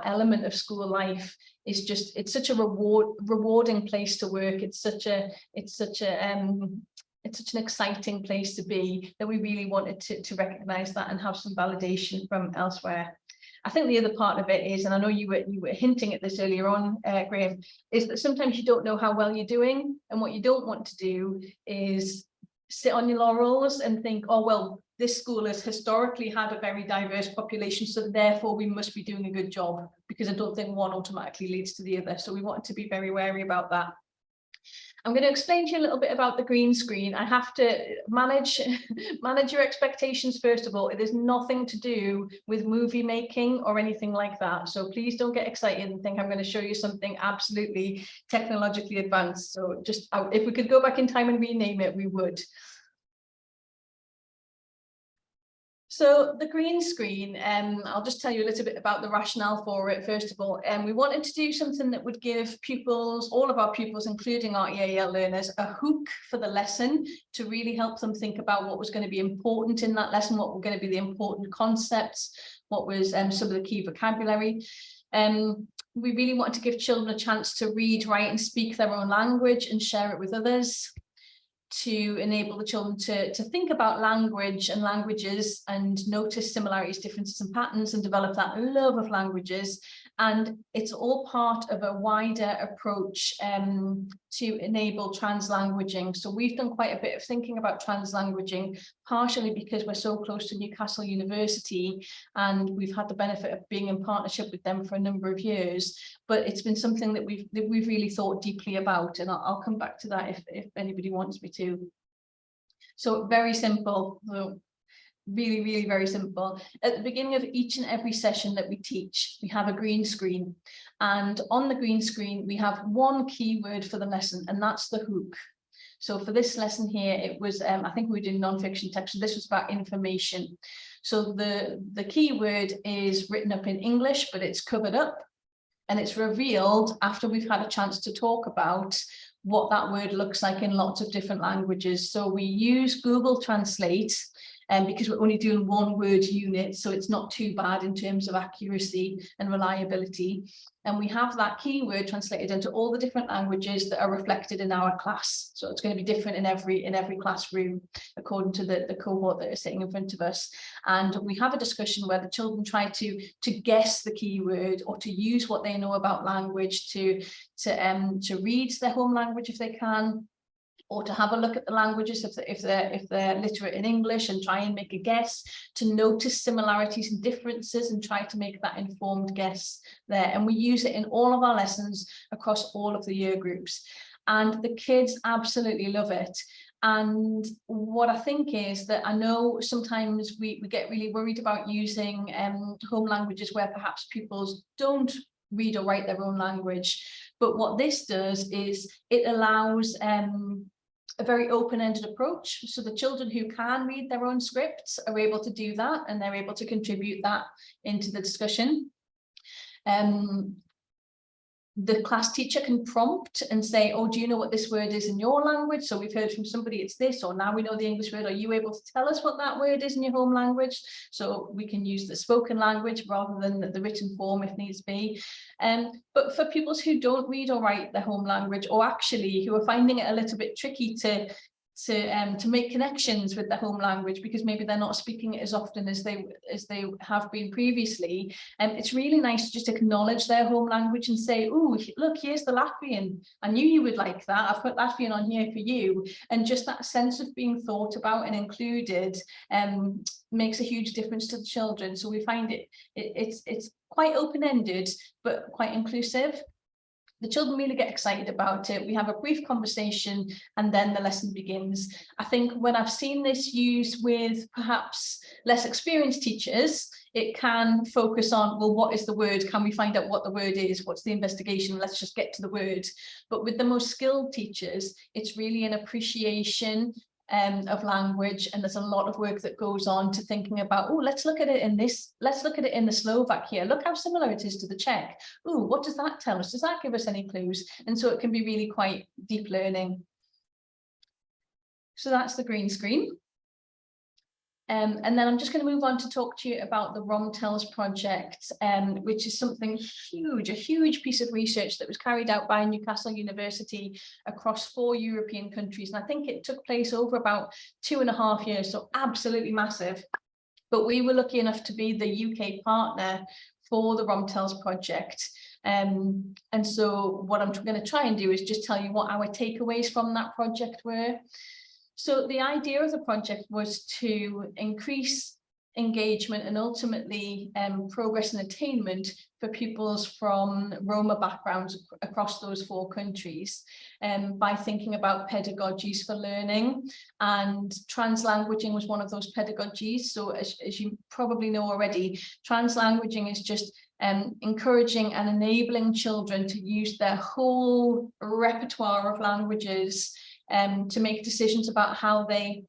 element of school life is just, it's such a rewarding place to work. It's such an exciting place to be, that we really wanted to recognize that and have some validation from elsewhere. I think the other part of it is, and I know you were hinting at this earlier on, Graham, is that sometimes you don't know how well you're doing, and what you don't want to do is sit on your laurels and think, oh, well, this school has historically had a very diverse population, so therefore we must be doing a good job, because I don't think one automatically leads to the other. So we want to be very wary about that. I'm going to explain to you a little bit about the green screen. I have to manage your expectations first of all. It is nothing to do with movie making or anything like that. So please don't get excited and think I'm going to show you something absolutely technologically advanced. So just, if we could go back in time and rename it, we would. So the green screen, I'll just tell you a little bit about the rationale for it. First of all, we wanted to do something that would give pupils, all of our pupils, including our EAL learners, a hook for the lesson to really help them think about what was going to be important in that lesson, what were going to be the important concepts, what was some of the key vocabulary. We really wanted to give children a chance to read, write and speak their own language and share it with others, to enable the children to think about language and languages and notice similarities, differences and patterns and develop that love of languages. And it's all part of a wider approach to enable translanguaging. So we've done quite a bit of thinking about translanguaging, partially because we're so close to Newcastle University and we've had the benefit of being in partnership with them for a number of years. But it's been something that we've really thought deeply about, and I'll come back to that if anybody wants me to. So very simple. So really very simple. At the beginning of each and every session that we teach, we have a green screen, and on the green screen we have one keyword for the lesson, and that's the hook. So for this lesson here, it was I think we were doing non-fiction text, so this was about information. So the keyword is written up in English, but it's covered up and it's revealed after we've had a chance to talk about what that word looks like in lots of different languages. So we use Google Translate, because we're only doing one word unit, so it's not too bad in terms of accuracy and reliability. And we have that keyword translated into all the different languages that are reflected in our class. So it's going to be different in every classroom according to the cohort that is sitting in front of us. And we have a discussion where the children try to guess the keyword or to use what they know about language to read their home language if they can, or to have a look at the languages if they're literate in English and try and make a guess, to notice similarities and differences and try to make that informed guess there. And we use it in all of our lessons across all of the year groups. And the kids absolutely love it. And what I think is that I know sometimes we get really worried about using home languages where perhaps pupils don't read or write their own language. But what this does is it allows a very open-ended approach. So the children who can read their own scripts are able to do that, and they're able to contribute that into the discussion. The class teacher can prompt and say, oh, do you know what this word is in your language? So we've heard from somebody it's this, or now we know the English word. Are you able to tell us what that word is in your home language? So we can use the spoken language rather than the written form if needs be. But for pupils who don't read or write their home language, or actually who are finding it a little bit tricky to make connections with their home language because maybe they're not speaking it as often as they have been previously, it's really nice to just acknowledge their home language and say, oh, look, here's the Latvian. I knew you would like that. I've put Latvian on here for you. And just that sense of being thought about and included makes a huge difference to the children. So we find it's quite open-ended, but quite inclusive. The children really get excited about it. We have a brief conversation and then the lesson begins. I think when I've seen this used with perhaps less experienced teachers, it can focus on, well, what is the word? Can we find out what the word is? What's the investigation? Let's just get to the word. But with the most skilled teachers, it's really an appreciation of language, and there's a lot of work that goes on to thinking about, oh, let's look at it in this, let's look at it in the Slovak here, look how similar it is to the Czech. Oh, what does that tell us? Does that give us any clues? And so it can be really quite deep learning. So that's the green screen. And then I'm just going to move on to talk to you about the RomTels project, which is something huge, a huge piece of research that was carried out by Newcastle University across 4 European countries. And I think it took place over about 2.5 years, so absolutely massive. But we were lucky enough to be the UK partner for the RomTels project. And so what I'm going to try and do is just tell you what our takeaways from that project were. So the idea of the project was to increase engagement and ultimately progress and attainment for pupils from Roma backgrounds across those 4 countries by thinking about pedagogies for learning, and translanguaging was one of those pedagogies. So as you probably know already, translanguaging is just encouraging and enabling children to use their whole repertoire of languages to make decisions about how they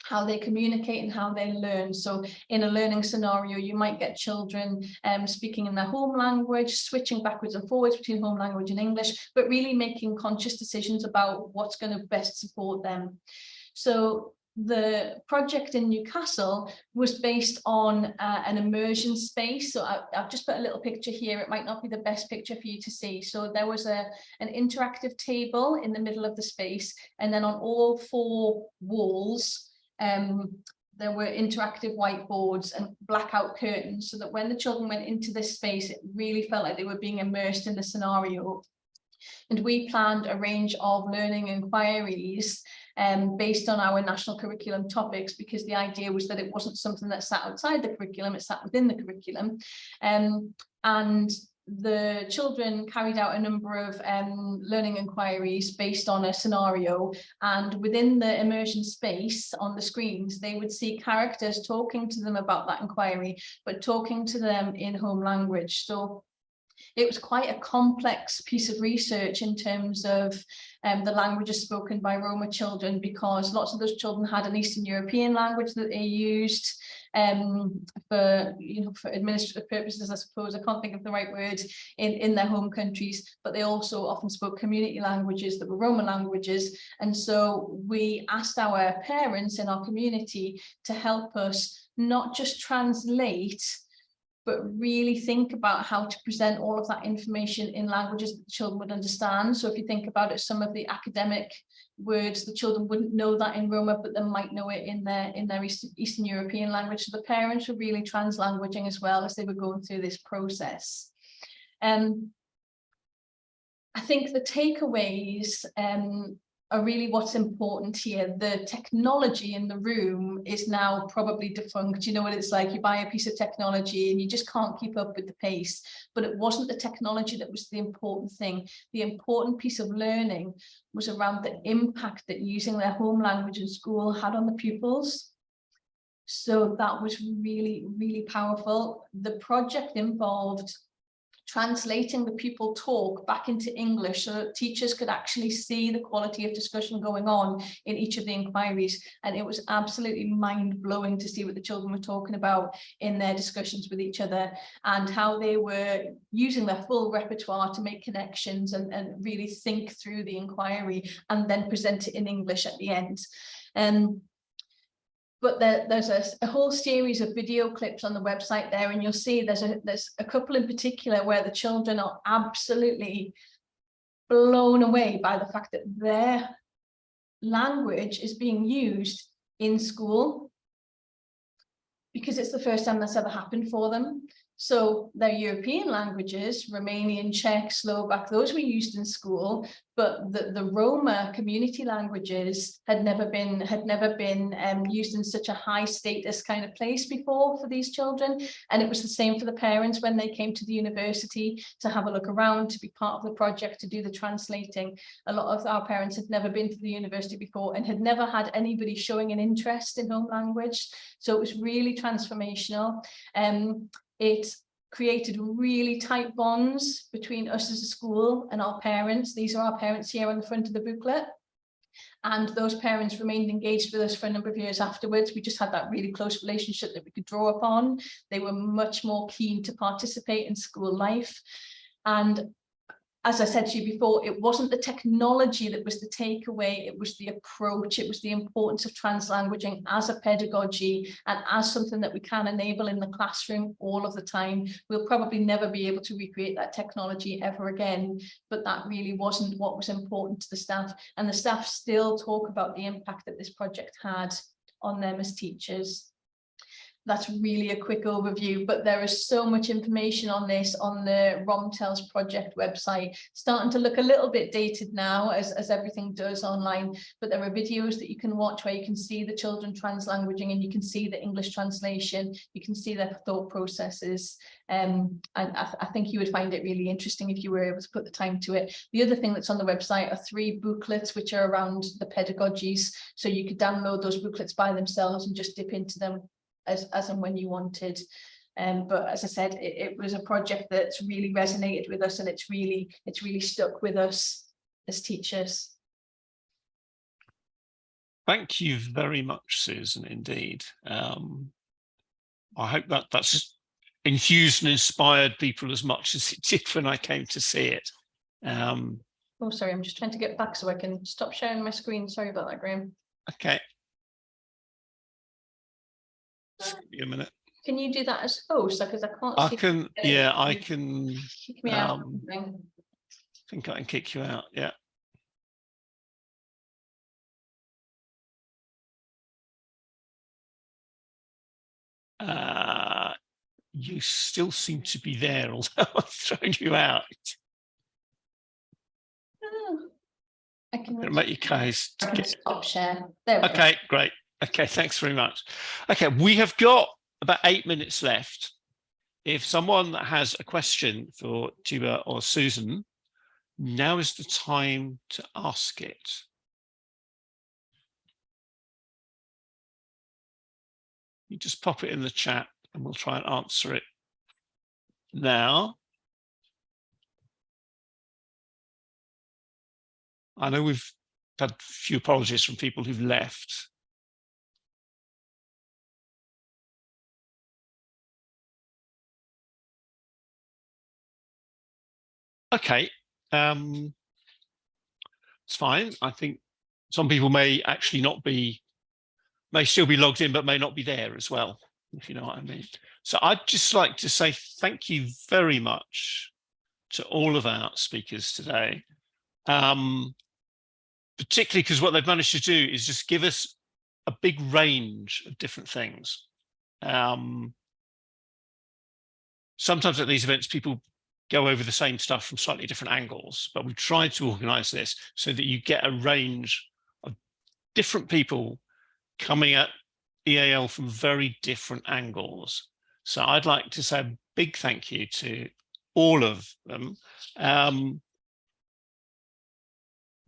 how they communicate and how they learn. So in a learning scenario, you might get children speaking in their home language, switching backwards and forwards between home language and English, but really making conscious decisions about what's going to best support them. So the project in Newcastle was based on an immersion space. So I've just put a little picture here. It might not be the best picture for you to see. So there was an interactive table in the middle of the space, and then on all 4 walls, there were interactive whiteboards and blackout curtains, so that when the children went into this space, it really felt like they were being immersed in the scenario. And we planned a range of learning inquiries based on our national curriculum topics, because the idea was that it wasn't something that sat outside the curriculum, it sat within the curriculum. And the children carried out a number of learning inquiries based on a scenario, and within the immersion space on the screens, they would see characters talking to them about that inquiry, but talking to them in home language. So it was quite a complex piece of research in terms of the languages spoken by Roma children, because lots of those children had an Eastern European language that they used for administrative purposes, I suppose. I can't think of the right word, in their home countries, but they also often spoke community languages that were Roma languages. And so we asked our parents in our community to help us not just translate, but really think about how to present all of that information in languages that the children would understand. So if you think about it, some of the academic words, the children wouldn't know that in Roma, but they might know it in their Eastern European language. So the parents were really translanguaging as well as they were going through this process. I think the takeaways are really what's important here. The technology in the room is now probably defunct. You know what it's like, you buy a piece of technology and you just can't keep up with the pace. But it wasn't the technology that was the important thing. The important piece of learning was around the impact that using their home language in school had on the pupils. So that was really, really powerful. The project involved translating the pupil talk back into English so that teachers could actually see the quality of discussion going on in each of the inquiries. And it was absolutely mind-blowing to see what the children were talking about in their discussions with each other, and how they were using their full repertoire to make connections and really think through the inquiry and then present it in English at the end. But there's a whole series of video clips on the website there, and you'll see there's a couple in particular where the children are absolutely blown away by the fact that their language is being used in school, because it's the first time that's ever happened for them. So their European languages, Romanian, Czech, Slovak, those were used in school, but the Roma community languages had never been used in such a high status kind of place before for these children. And it was the same for the parents when they came to the university to have a look around, to be part of the project, to do the translating. A lot of our parents had never been to the university before and had never had anybody showing an interest in home language. So it was really transformational. It created really tight bonds between us as a school and our parents. These are our parents here on the front of the booklet. And those parents remained engaged with us for a number of years afterwards. We just had that really close relationship that we could draw upon. They were much more keen to participate in school life. And as I said to you before, it wasn't the technology that was the takeaway, it was the approach, it was the importance of translanguaging as a pedagogy and as something that we can enable in the classroom all of the time. We'll probably never be able to recreate that technology ever again, but that really wasn't what was important to the staff. And the staff still talk about the impact that this project had on them as teachers. That's really a quick overview, but there is so much information on this on the RomTels project website, starting to look a little bit dated now, as everything does online, but there are videos that you can watch where you can see the children translanguaging and you can see the English translation, you can see their thought processes, and I think you would find it really interesting if you were able to put the time to it. The other thing that's on the website are 3 booklets which are around the pedagogies, so you could download those booklets by themselves and just dip into them as and when you wanted. But as I said, it was a project that's really resonated with us, and it's really stuck with us as teachers. Thank you very much, Susan, indeed. I hope that that's infused and inspired people as much as it did when I came to see it. Oh, sorry, I'm just trying to get back so I can stop sharing my screen. Sorry about that, Graham. Okay. Just give me a minute. Can you do that as host? Because I can't I see. can, yeah, I can. Kick me out. I think I can kick you out, yeah. You still seem to be there, although I've thrown you out. Oh, I can Make your case. stop share. There we go. Okay, great. Okay, thanks very much. Okay, we have got about 8 minutes left. If someone has a question for Tuba or Susan, now is the time to ask it. You just pop it in the chat and we'll try and answer it now. I know we've had a few apologies from people who've left. Okay, it's fine. I think some people may actually not be, may still be logged in, but may not be there as well, if you know what I mean. So I'd just like to say thank you very much to all of our speakers today, particularly because what they've managed to do is just give us a big range of different things. Sometimes at these events, people go over the same stuff from slightly different angles, but we've tried to organize this so that you get a range of different people coming at EAL from very different angles. So I'd like to say a big thank you to all of them. To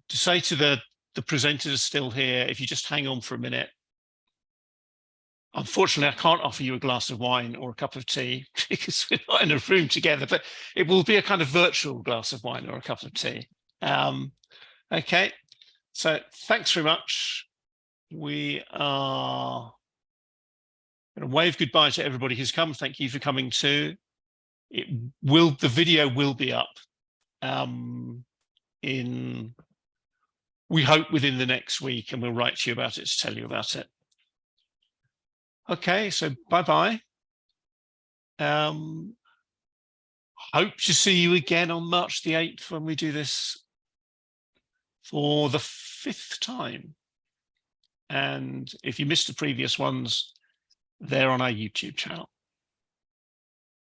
say to the presenters still here, if you just hang on for a minute. Unfortunately, I can't offer you a glass of wine or a cup of tea because we're not in a room together, but it will be a kind of virtual glass of wine or a cup of tea. Okay, so thanks very much. We are going to wave goodbye to everybody who's come. Thank you for coming too. The video will be up we hope within the next week, and we'll write to you about it to tell you about it. Okay, so bye-bye. Hope to see you again on March the 8th when we do this for the 5th time. And if you missed the previous ones, they're on our YouTube channel.